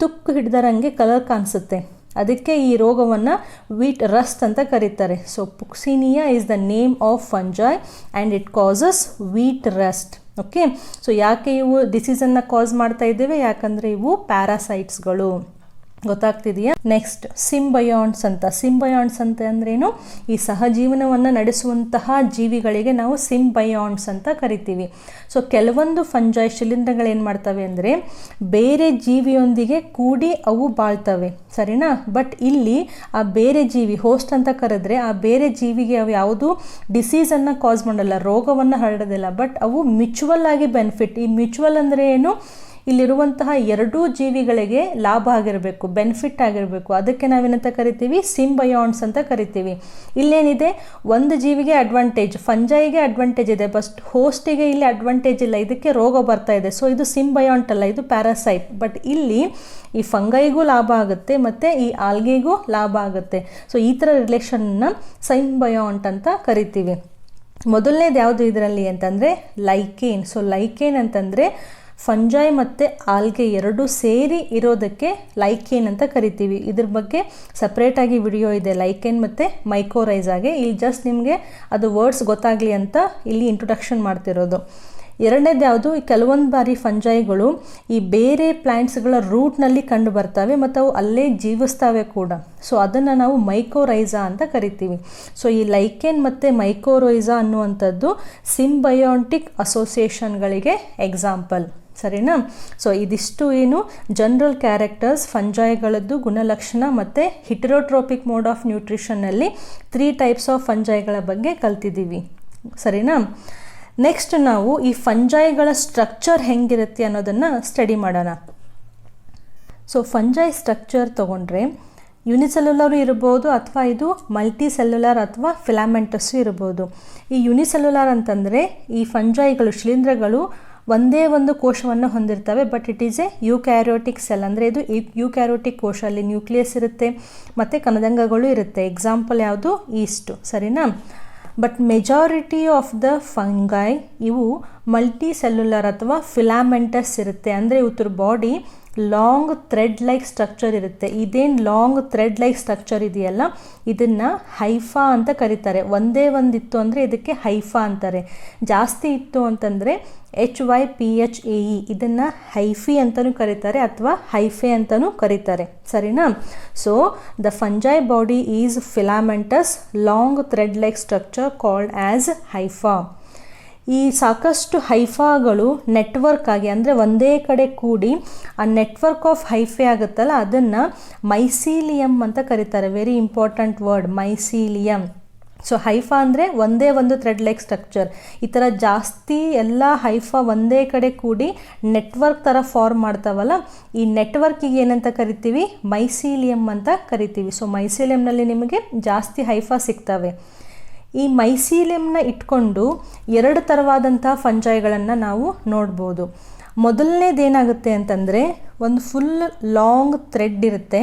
ತುಕ್ಕು ಹಿಡ್ದರಂಗೆ ಕಲರ್ ಕಾಣಿಸುತ್ತೆ. ಅದಕ್ಕೆ ಈ ರೋಗವನ್ನು ವೀಟ್ ರಸ್ಟ್ ಅಂತ ಕರೀತಾರೆ. So Puccinia is the name of fungi and it causes wheat rust. Okay, so ಯಾಕೆ ಇವು ಡಿಸೀಸನ್ನು ಕಾಸ್ ಮಾಡ್ತಾ ಇದ್ದೇವೆ? ಯಾಕಂದರೆ ಇವು ಪ್ಯಾರಾಸೈಟ್ಸ್ಗಳು. ಗೊತ್ತಾಗ್ತಿದೆಯಾ? ನೆಕ್ಸ್ಟ್ ಸಿಂಬಯಾನ್ಸ್ ಅಂತ ಅಂದ್ರೇನು? ಈ ಸಹಜೀವನವನ್ನು ನಡೆಸುವಂತಹ ಜೀವಿಗಳಿಗೆ ನಾವು ಸಿಂಬಯಾನ್ಸ್ ಅಂತ ಕರಿತೀವಿ. ಸೊ ಕೆಲವೊಂದು ಫಂಜೈ ಶಿಲೀಂಧ್ರಗಳೇನು ಮಾಡ್ತವೆ ಅಂದರೆ ಬೇರೆ ಜೀವಿಯೊಂದಿಗೆ ಕೂಡಿ ಅವು ಬಾಳ್ತವೆ, ಸರಿನಾ? ಬಟ್ ಇಲ್ಲಿ ಆ ಬೇರೆ ಜೀವಿ ಹೋಸ್ಟ್ ಅಂತ ಕರೆದ್ರೆ ಆ ಬೇರೆ ಜೀವಿಗೆ ಅವು ಯಾವುದು ಡಿಸೀಸನ್ನು ಕಾಸ್ ಮಾಡಲ್ಲ, ರೋಗವನ್ನು ಹರಡೋದಿಲ್ಲ. ಬಟ್ ಅವು ಮ್ಯೂಚುವಲ್ ಆಗಿ ಬೆನಿಫಿಟ್. ಈ ಮ್ಯೂಚುವಲ್ ಅಂದರೆ ಏನು? ಇಲ್ಲಿರುವಂತಹ ಎರಡೂ ಜೀವಿಗಳಿಗೆ ಲಾಭ ಆಗಿರಬೇಕು, ಬೆನಿಫಿಟ್ ಆಗಿರಬೇಕು. ಅದಕ್ಕೆ ನಾವೇನಂತ ಕರಿತೀವಿ? ಸಿಂಬಯಾನ್ಸ್ ಅಂತ ಕರಿತೀವಿ. ಇಲ್ಲೇನಿದೆ? ಒಂದು ಜೀವಿಗೆ ಅಡ್ವಾಂಟೇಜ್, ಫಂಜೈಗೆ ಅಡ್ವಾಂಟೇಜ್ ಇದೆ, ಬಟ್ ಹೋಸ್ಟಿಗೆ ಇಲ್ಲಿ ಅಡ್ವಾಂಟೇಜ್ ಇಲ್ಲ, ಇದಕ್ಕೆ ರೋಗ ಬರ್ತಾ ಇದೆ. ಸೊ ಇದು ಸಿಂಬಯಾಂಟ್ ಅಲ್ಲ, ಇದು ಪ್ಯಾರಾಸೈಟ್. ಬಟ್ ಇಲ್ಲಿ ಈ ಫಂಗೈಗೂ ಲಾಭ ಆಗುತ್ತೆ ಮತ್ತು ಈ ಆಲ್ಗೆಗೂ ಲಾಭ ಆಗುತ್ತೆ. ಸೊ ಈ ಥರ ರಿಲೇಷನ್ನ ಸಿಂಬಯಾಂಟ್ ಅಂತ ಕರಿತೀವಿ. ಮೊದಲನೇದು ಯಾವುದು ಇದರಲ್ಲಿ ಅಂತಂದರೆ ಲೈಕೇನ್. ಸೊ ಲೈಕೇನ್ ಅಂತಂದರೆ ಫಂಜೈ ಮತ್ತು ಆಲ್ಗೆ ಎರಡೂ ಸೇರಿ ಇರೋದಕ್ಕೆ ಲೈಕೇನ್ ಅಂತ ಕರಿತೀವಿ. ಇದ್ರ ಬಗ್ಗೆ ಸಪ್ರೇಟಾಗಿ ವಿಡಿಯೋ ಇದೆ, ಲೈಕೇನ್ ಮತ್ತು ಮೈಕೋರೈಜಾಗೆ. ಇಲ್ಲಿ ಜಸ್ಟ್ ನಿಮಗೆ ಅದು ವರ್ಡ್ಸ್ ಗೊತ್ತಾಗಲಿ ಅಂತ ಇಲ್ಲಿ ಇಂಟ್ರೊಡಕ್ಷನ್ ಮಾಡ್ತಿರೋದು. ಎರಡನೇದು ಯಾವುದು? ಕೆಲವೊಂದು ಬಾರಿ ಫಂಜೈಗಳು ಈ ಬೇರೆ ಪ್ಲ್ಯಾಂಟ್ಸ್ಗಳ ರೂಟ್ನಲ್ಲಿ ಕಂಡು ಬರ್ತವೆ ಮತ್ತು ಅವು ಅಲ್ಲೇ ಜೀವಿಸ್ತವೆ ಕೂಡ. ಸೊ ಅದನ್ನು ನಾವು ಮೈಕೋರೈಜಾ ಅಂತ ಕರಿತೀವಿ. ಸೊ ಈ ಲೈಕೇನ್ ಮತ್ತು ಮೈಕೋರೈಜಾ ಅನ್ನುವಂಥದ್ದು ಸಿಂಬಯಾಟಿಕ್ ಅಸೋಸಿಯೇಷನ್ಗಳಿಗೆ ಎಕ್ಸಾಂಪಲ್, ಸರಿನಾ? ಸೊ ಇದಿಷ್ಟು ಏನು ಜನರಲ್ ಕ್ಯಾರೆಕ್ಟರ್ಸ್ ಫಂಜೈಗಳದ್ದು ಗುಣಲಕ್ಷಣ ಮತ್ತು ಹಿಟರೋಟ್ರೋಪಿಕ್ ಮೋಡ್ ಆಫ್ ನ್ಯೂಟ್ರಿಷನ್ನಲ್ಲಿ 3 ಟೈಪ್ಸ್ ಆಫ್ ಫಂಜೈಗಳ ಬಗ್ಗೆ ಕಲ್ತಿದ್ದೀವಿ, ಸರಿನಾ? ನೆಕ್ಸ್ಟ್ ನಾವು ಈ ಫಂಜೈಗಳ ಸ್ಟ್ರಕ್ಚರ್ ಹೆಂಗಿರುತ್ತೆ ಅನ್ನೋದನ್ನು ಸ್ಟಡಿ ಮಾಡೋಣ. ಸೊ ಫಂಜೈ ಸ್ಟ್ರಕ್ಚರ್ ತೊಗೊಂಡ್ರೆ ಯುನಿಸೆಲ್ಯುಲರ್ ಇರ್ಬೋದು ಅಥವಾ ಇದು ಮಲ್ಟಿ ಸೆಲ್ಯುಲರ್ ಅಥವಾ ಫಿಲಾಮೆಂಟಸ್ಸು ಇರ್ಬೋದು. ಈ ಯುನಿಸೆಲ್ಯುಲರ್ ಅಂತಂದರೆ ಈ ಫಂಜೈಗಳು ಶಿಲೀಂಧ್ರಗಳು ಒಂದೇ ಒಂದು ಕೋಶವನ್ನು ಹೊಂದಿರ್ತವೆ, but it is a eukaryotic cell. ಅಂದರೆ ಇದು ಯೂಕ್ಯಾರಿಯೋಟಿಕ್ ಕೋಶ, ಅಲ್ಲಿ ನ್ಯೂಕ್ಲಿಯಸ್ ಇರುತ್ತೆ ಮತ್ತು ಕಣದಂಗಗಳು ಇರುತ್ತೆ. ಎಕ್ಸಾಂಪಲ್ ಯಾವುದು? ಈಸ್ಟು, ಸರಿನಾ? But majority of the fungi ಇವು ಮಲ್ಟಿ ಸೆಲ್ಯುಲರ್ ಅಥವಾ ಫಿಲಾಮೆಂಟಸ್ ಇರುತ್ತೆ. ಅಂದರೆ ಇವ್ರ body long thread like structure ಇರುತ್ತೆ. ಇದೇನು ಲಾಂಗ್ ಥ್ರೆಡ್ ಲೈಕ್ ಸ್ಟ್ರಕ್ಚರ್ ಇದೆಯಲ್ಲ, ಇದನ್ನು ಹೈಫಾ ಅಂತ ಕರೀತಾರೆ. ಒಂದೇ ಒಂದಿತ್ತು ಅಂದರೆ ಇದಕ್ಕೆ ಹೈಫಾ ಅಂತಾರೆ. ಜಾಸ್ತಿ ಇತ್ತು ಅಂತಂದರೆ HYPHAE, ಇದನ್ನು ಹೈಫಿ ಅಂತಲೂ ಕರೀತಾರೆ ಅಥವಾ ಹೈಫೆ ಅಂತಲೂ ಕರೀತಾರೆ, ಸರಿನಾ? So the fungi body is filamentous long thread like structure called as hypha. ಈ ಸಾಕಷ್ಟು ಹೈಫಾಗಳು ನೆಟ್ವರ್ಕ್ ಆಗಿ ಅಂದರೆ ಒಂದೇ ಕಡೆ ಕೂಡಿ ಆ ನೆಟ್ವರ್ಕ್ ಆಫ್ ಹೈಫೆ ಆಗುತ್ತಲ್ಲ, ಅದನ್ನು ಮೈಸೀಲಿಯಮ್ ಅಂತ ಕರೀತಾರೆ. Very important word, mycelium. So hypha ಅಂದರೆ ಒಂದೇ ಒಂದು ಥ್ರೆಡ್ ಲೈಕ್ ಸ್ಟ್ರಕ್ಚರ್. ಈ ಥರ ಜಾಸ್ತಿ ಎಲ್ಲ ಹೈಫಾ ಒಂದೇ ಕಡೆ ಕೂಡಿ ನೆಟ್ವರ್ಕ್ ಥರ ಫಾರ್ಮ್ ಮಾಡ್ತಾವಲ್ಲ, ಈ ನೆಟ್ವರ್ಕಿಗೆ ಏನಂತ ಕರಿತೀವಿ? ಮೈಸೀಲಿಯಮ್ ಅಂತ ಕರಿತೀವಿ. ಸೊ ಮೈಸೀಲಿಯಮ್ನಲ್ಲಿ ನಿಮಗೆ ಜಾಸ್ತಿ ಹೈಫಾ ಸಿಗ್ತವೆ. ಈ ಮೈಸೀಲಿಯಮ್ನ ಇಟ್ಕೊಂಡು 2 ಥರವಾದಂಥ ಫಂಜೈಗಳನ್ನು ನಾವು ನೋಡ್ಬೋದು. ಮೊದಲನೇದೇನಾಗುತ್ತೆ ಅಂತಂದರೆ ಒಂದು ಫುಲ್ ಲಾಂಗ್ ಥ್ರೆಡ್ ಇರುತ್ತೆ,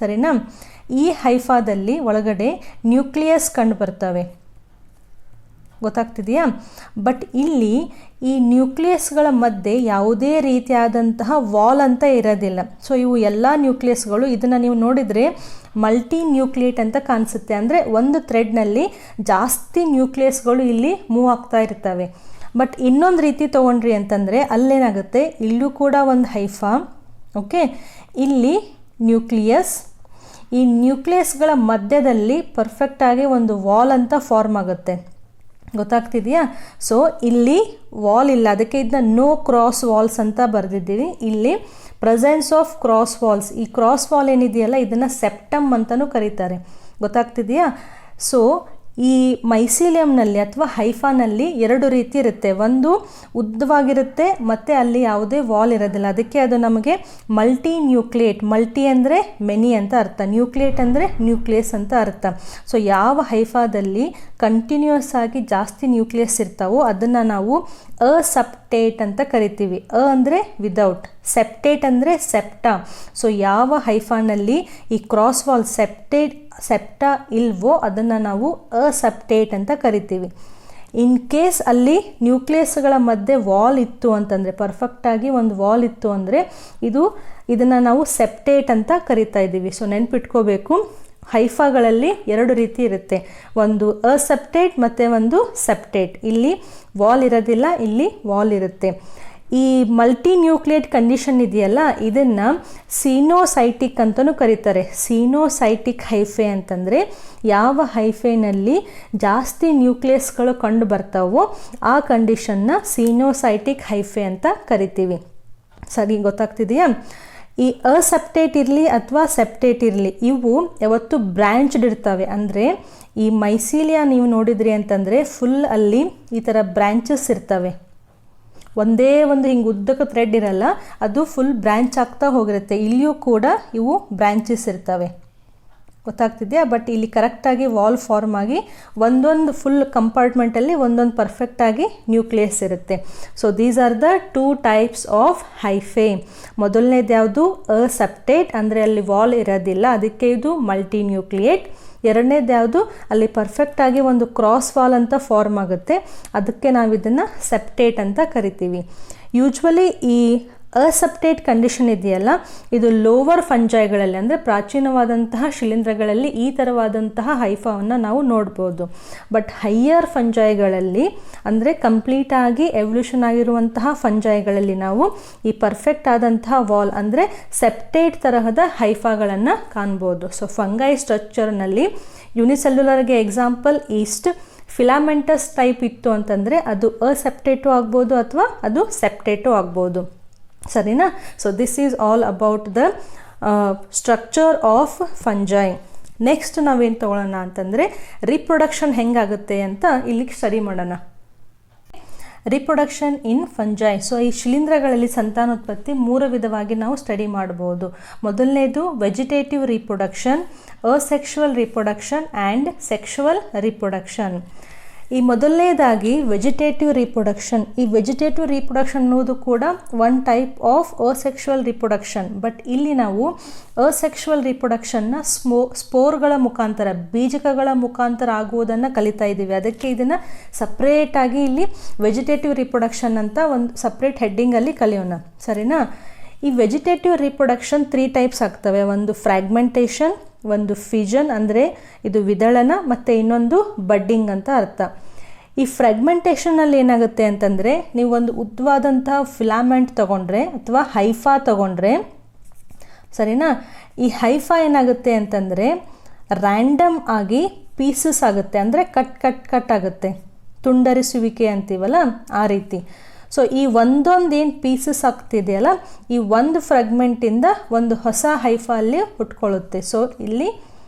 ಸರಿನಾ? ಈ ಹೈಫಾದಲ್ಲಿ ಒಳಗಡೆ ನ್ಯೂಕ್ಲಿಯಸ್ ಕಂಡು ಬರ್ತವೆ, ಗೊತ್ತಾಗ್ತಿದೆಯಾ? ಬಟ್ ಇಲ್ಲಿ ಈ ನ್ಯೂಕ್ಲಿಯಸ್ಗಳ ಮಧ್ಯೆ ಯಾವುದೇ ರೀತಿಯಾದಂತಹ ವಾಲ್ ಅಂತ ಇರೋದಿಲ್ಲ. ಸೊ ಇವು ಎಲ್ಲ ನ್ಯೂಕ್ಲಿಯಸ್ಗಳು, ಇದನ್ನು ನೀವು ನೋಡಿದರೆ ಮಲ್ಟಿ ನ್ಯೂಕ್ಲಿಯೇಟ್ ಅಂತ ಕಾಣಿಸುತ್ತೆ. ಅಂದರೆ ಒಂದು ಥ್ರೆಡ್ನಲ್ಲಿ ಜಾಸ್ತಿ ನ್ಯೂಕ್ಲಿಯಸ್ಗಳು ಇಲ್ಲಿ ಮೂವ್ ಆಗ್ತಾ ಇರ್ತವೆ. ಬಟ್ ಇನ್ನೊಂದು ರೀತಿ ತೊಗೊಂಡ್ರಿ ಅಂತಂದರೆ ಅಲ್ಲೇನಾಗುತ್ತೆ, ಇಲ್ಲೂ ಕೂಡ ಒಂದು ಹೈಫಾ, ಓಕೆ, ಇಲ್ಲಿ ನ್ಯೂಕ್ಲಿಯಸ್. ಈ ನ್ಯೂಕ್ಲಿಯಸ್ಗಳ ಮಧ್ಯದಲ್ಲಿ ಪರ್ಫೆಕ್ಟಾಗಿ ಒಂದು ವಾಲ್ ಅಂತ ಫಾರ್ಮ್ ಆಗುತ್ತೆ, ಗೊತ್ತಾಗ್ತಿದೆಯಾ? ಸೊ ಇಲ್ಲಿ ವಾಲ್ ಇಲ್ಲ, ಅದಕ್ಕೆ ಇದನ್ನ ನೋ ಕ್ರಾಸ್ ವಾಲ್ಸ್ ಅಂತ ಬರೆದಿದ್ದೀವಿ. ಇಲ್ಲಿ ಪ್ರೆಸೆನ್ಸ್ ಆಫ್ ಕ್ರಾಸ್ ವಾಲ್ಸ್. ಈ ಕ್ರಾಸ್ ವಾಲ್ ಏನಿದೆಯಲ್ಲ ಇದನ್ನು ಸೆಪ್ಟಮ್ ಅಂತಲೂ ಕರೀತಾರೆ, ಗೊತ್ತಾಗ್ತಿದೆಯಾ? ಸೊ ಈ ಮೈಸೀಲಿಯಮ್ನಲ್ಲಿ ಅಥವಾ ಹೈಫಾನಲ್ಲಿ 2 ರೀತಿ ಇರುತ್ತೆ. ಒಂದು ಉದ್ದವಾಗಿರುತ್ತೆ ಮತ್ತು ಅಲ್ಲಿ ಯಾವುದೇ ವಾಲ್ ಇರೋದಿಲ್ಲ, ಅದಕ್ಕೆ ಅದು ನಮಗೆ ಮಲ್ಟಿ ನ್ಯೂಕ್ಲಿಯೇಟ್. ಮಲ್ಟಿ ಅಂದರೆ ಮೆನಿ ಅಂತ ಅರ್ಥ, ನ್ಯೂಕ್ಲಿಯೇಟ್ ಅಂದರೆ ನ್ಯೂಕ್ಲಿಯಸ್ ಅಂತ ಅರ್ಥ. ಸೊ ಯಾವ ಹೈಫಾದಲ್ಲಿ ಕಂಟಿನ್ಯೂಸ್ ಆಗಿ ಜಾಸ್ತಿ ನ್ಯೂಕ್ಲಿಯಸ್ ಇರ್ತಾವೋ ಅದನ್ನು ನಾವು ಅಸೆಪ್ಟೇಟ್ ಅಂತ ಕರಿತೀವಿ. ಅಂದರೆ ವಿದೌಟ್, ಸೆಪ್ಟೇಟ್ ಅಂದರೆ ಸೆಪ್ಟಾ. ಸೊ ಯಾವ ಹೈಫಾನಲ್ಲಿ ಈ ಕ್ರಾಸ್ ವಾಲ್ ಸೆಪ್ಟಾ ಇಲ್ವೋ ಅದನ್ನು ನಾವು ಅಸೆಪ್ಟೇಟ್ ಅಂತ ಕರಿತೀವಿ. ಇನ್ ಕೇಸ್ ಅಲ್ಲಿ ನ್ಯೂಕ್ಲಿಯಸ್ಗಳ ಮಧ್ಯೆ ವಾಲ್ ಇತ್ತು ಅಂತಂದರೆ, ಪರ್ಫೆಕ್ಟಾಗಿ ಒಂದು ವಾಲ್ ಇತ್ತು ಅಂದರೆ ಇದನ್ನು ನಾವು ಸೆಪ್ಟೇಟ್ ಅಂತ ಕರಿತಾ ಇದ್ದೀವಿ. ಸೊ ನೆನ್ಪಿಟ್ಕೋಬೇಕು, ಹೈಫಾಗಳಲ್ಲಿ 2 ರೀತಿ ಇರುತ್ತೆ, ಒಂದು ಅಸೆಪ್ಟೇಟ್ ಮತ್ತು ಒಂದು ಸೆಪ್ಟೇಟ್. ಇಲ್ಲಿ ವಾಲ್ ಇರೋದಿಲ್ಲ, ಇಲ್ಲಿ ವಾಲ್ ಇರುತ್ತೆ. ಈ ಮಲ್ಟಿನ್ಯೂಕ್ಲಿಯೇಟ್ ಕಂಡೀಷನ್ ಇದೆಯಲ್ಲ, ಇದನ್ನು ಸೀನೋಸೈಟಿಕ್ ಅಂತಲೂ ಕರೀತಾರೆ. ಸೀನೋಸೈಟಿಕ್ ಹೈಫೆ ಅಂತಂದರೆ ಯಾವ ಹೈಫೆನಲ್ಲಿ ಜಾಸ್ತಿ ನ್ಯೂಕ್ಲಿಯಸ್ಗಳು ಕಂಡು ಬರ್ತಾವೋ ಆ ಕಂಡೀಷನ್ನ ಸೀನೋಸೈಟಿಕ್ ಹೈಫೆ ಅಂತ ಕರಿತೀವಿ. ಸರಿ, ಗೊತ್ತಾಗ್ತಿದೆಯಾ? ಈ ಅಸೆಪ್ಟೇಟ್ ಇರಲಿ ಅಥವಾ ಸೆಪ್ಟೇಟ್ ಇರಲಿ, ಇವು ಯಾವತ್ತು ಬ್ರ್ಯಾಂಚ್ಡ್ ಇರ್ತವೆ. ಅಂದರೆ ಈ ಮೈಸೀಲಿಯಾ ನೀವು ನೋಡಿದ್ರಿ ಅಂತಂದರೆ ಫುಲ್ ಅಲ್ಲಿ ಈ ಥರ ಬ್ರ್ಯಾಂಚಸ್ ಇರ್ತವೆ. ಒಂದೇ ಒಂದು ಹಿಂಗೆ ಉದ್ದಕ್ಕೆ ಥ್ರೆಡ್ ಇರಲ್ಲ, ಅದು ಫುಲ್ ಬ್ರ್ಯಾಂಚ್ ಆಗ್ತಾ ಹೋಗಿರುತ್ತೆ. ಇಲ್ಲಿಯೂ ಕೂಡ ಇವು ಬ್ರ್ಯಾಂಚಸ್ ಇರ್ತವೆ. ಗೊತ್ತಾಗ್ತಿದೆಯಾ? ಬಟ್ ಇಲ್ಲಿ ಕರೆಕ್ಟಾಗಿ ವಾಲ್ ಫಾರ್ಮ್ ಆಗಿ ಒಂದೊಂದು ಫುಲ್ ಕಂಪಾರ್ಟ್ಮೆಂಟಲ್ಲಿ ಒಂದೊಂದು ಪರ್ಫೆಕ್ಟಾಗಿ ನ್ಯೂಕ್ಲಿಯಸ್ ಇರುತ್ತೆ. So these are the 2 types of hyphae. ಮೊದಲನೇದು ಯಾವುದು? ಅಸೆಪ್ಟೇಟ್, ಅಂದರೆ ಅಲ್ಲಿ ವಾಲ್ ಇರೋದಿಲ್ಲ, ಅದಕ್ಕೆ ಇದು ಮಲ್ಟಿ ನ್ಯೂಕ್ಲಿಯೇಟ್. ಎರಡನೇದು ಯಾವುದು? ಅಲ್ಲಿ ಪರ್ಫೆಕ್ಟಾಗಿ ಒಂದು ಕ್ರಾಸ್ ವಾಲ್ ಅಂತ ಫಾರ್ಮ್ ಆಗುತ್ತೆ, ಅದಕ್ಕೆ ನಾವು ಇದನ್ನು ಸೆಪ್ಟೇಟ್ ಅಂತ ಕರಿತೀವಿ. ಯೂಶ್ವಲಿ ಈ ಅಸೆಪ್ಟೇಟ್ ಕಂಡೀಷನ್ ಇದೆಯಲ್ಲ, ಇದು ಲೋವರ್ ಫಂಜೈಗಳಲ್ಲಿ ಅಂದರೆ ಪ್ರಾಚೀನವಾದಂತಹ ಶಿಲೀಂಧ್ರಗಳಲ್ಲಿ ಈ ಥರವಾದಂತಹ ಹೈಫಾವನ್ನು ನಾವು ನೋಡ್ಬೋದು. ಬಟ್ ಹೈಯರ್ ಫಂಜೈಗಳಲ್ಲಿ ಅಂದರೆ ಕಂಪ್ಲೀಟಾಗಿ ಎವಲ್ಯೂಷನ್ ಆಗಿರುವಂತಹ ಫಂಜೈಗಳಲ್ಲಿ ನಾವು ಈ ಪರ್ಫೆಕ್ಟ್ ಆದಂತಹ ವಾಲ್ ಅಂದರೆ ಸೆಪ್ಟೇಟ್ ತರಹದ ಹೈಫಾಗಳನ್ನು ಕಾಣ್ಬೋದು. ಸೊ ಫಂಗೈ ಸ್ಟ್ರಕ್ಚರ್ನಲ್ಲಿ ಯುನಿಸೆಲ್ಯುಲರ್ಗೆ ಎಕ್ಸಾಂಪಲ್ ಈಸ್ಟ್ ಫಿಲಾಮೆಂಟಸ್ ಟೈಪ್ ಇತ್ತು ಅಂತಂದರೆ ಅದು ಅಸೆಪ್ಟೇಟು ಆಗ್ಬೋದು ಅಥವಾ ಅದು ಸೆಪ್ಟೇಟು ಆಗ್ಬೋದು. ಸರಿನಾ? So this is all about the structure of fungi. Next ನಾವೇನು ತಗೊಳ್ಳೋಣ ಅಂತಂದರೆ ರೀಪ್ರೊಡಕ್ಷನ್ ಹೆಂಗಾಗುತ್ತೆ ಅಂತ ಇಲ್ಲಿಗೆ ಸ್ಟಡಿ ಮಾಡೋಣ. ರೀಪ್ರೊಡಕ್ಷನ್ ಇನ್ ಫಂಜೈ. ಸೊ ಈ ಶಿಲೀಂಧ್ರಗಳಲ್ಲಿ ಸಂತಾನೋತ್ಪತ್ತಿ 3 ವಿಧವಾಗಿ ನಾವು ಸ್ಟಡಿ ಮಾಡ್ಬೋದು. ಮೊದಲನೇದು vegetative reproduction, asexual reproduction and sexual reproduction. ಈ ಮೊದಲನೇದಾಗಿ ವೆಜಿಟೇಟಿವ್ ರೀಪ್ರೊಡಕ್ಷನ್. ಈ ವೆಜಿಟೇಟಿವ್ ರೀಪ್ರೊಡಕ್ಷನ್ ಅನ್ನೋದು ಕೂಡ one type of asexual reproduction. But ಇಲ್ಲಿ ನಾವು ಅಸೆಕ್ಷುವಲ್ ರೀಪ್ರೊಡಕ್ಷನ್ನ ಸ್ಪೋರ್ಗಳ ಮುಖಾಂತರ, ಬೀಜಕಗಳ ಮುಖಾಂತರ ಆಗುವುದನ್ನು ಕಲಿತಾ ಇದ್ದೀವಿ. ಅದಕ್ಕೆ ಇದನ್ನು ಸಪ್ರೇಟಾಗಿ ಇಲ್ಲಿ ವೆಜಿಟೇಟಿವ್ ರೀಪ್ರೊಡಕ್ಷನ್ ಅಂತ ಒಂದು ಸಪ್ರೇಟ್ ಹೆಡ್ಡಿಂಗಲ್ಲಿ ಕಲಿಯೋಣ. ಸರಿನಾ? ಈ ವೆಜಿಟೇಟಿವ್ ರೀಪ್ರೊಡಕ್ಷನ್ 3 ಟೈಪ್ಸ್ ಆಗ್ತವೆ. ಒಂದು ಫ್ರ್ಯಾಗ್ಮೆಂಟೇಷನ್, ಒಂದು ಫಿಜನ್ ಅಂದರೆ ಇದು ವಿದಳನ, ಮತ್ತು ಇನ್ನೊಂದು ಬಡ್ಡಿಂಗ್ ಅಂತ ಅರ್ಥ. ಈ ಫ್ರ್ಯಾಗ್ಮೆಂಟೇಷನಲ್ಲಿ ಏನಾಗುತ್ತೆ ಅಂತಂದರೆ, ನೀವು ಒಂದು ಉದ್ದವಾದಂತಹ ಫಿಲಾಮೆಂಟ್ ತೊಗೊಂಡ್ರೆ ಅಥವಾ ಹೈಫಾ ತೊಗೊಂಡ್ರೆ, ಸರಿನಾ, ಈ ಹೈಫಾ ಏನಾಗುತ್ತೆ ಅಂತಂದರೆ ರ್ಯಾಂಡಮ್ ಆಗಿ ಪೀಸಸ್ ಆಗುತ್ತೆ, ಅಂದರೆ ಕಟ್ ಆಗುತ್ತೆ, ತುಂಡರಿಸುವಿಕೆ ಅಂತೀವಲ್ಲ ಆ ರೀತಿ. ಸೊ ಈ ಒಂದೊಂದು ಏನು ಪೀಸಸ್ ಆಗ್ತಿದೆಯಲ್ಲ, ಈ ಒಂದು ಫ್ರಾಗ್ಮೆಂಟಿಂದ ಒಂದು ಹೊಸ ಹೈಫಾ ಅಲ್ಲಿ ಹುಟ್ಕೊಳ್ಳುತ್ತೆ. ಸೊ ಇಲ್ಲಿ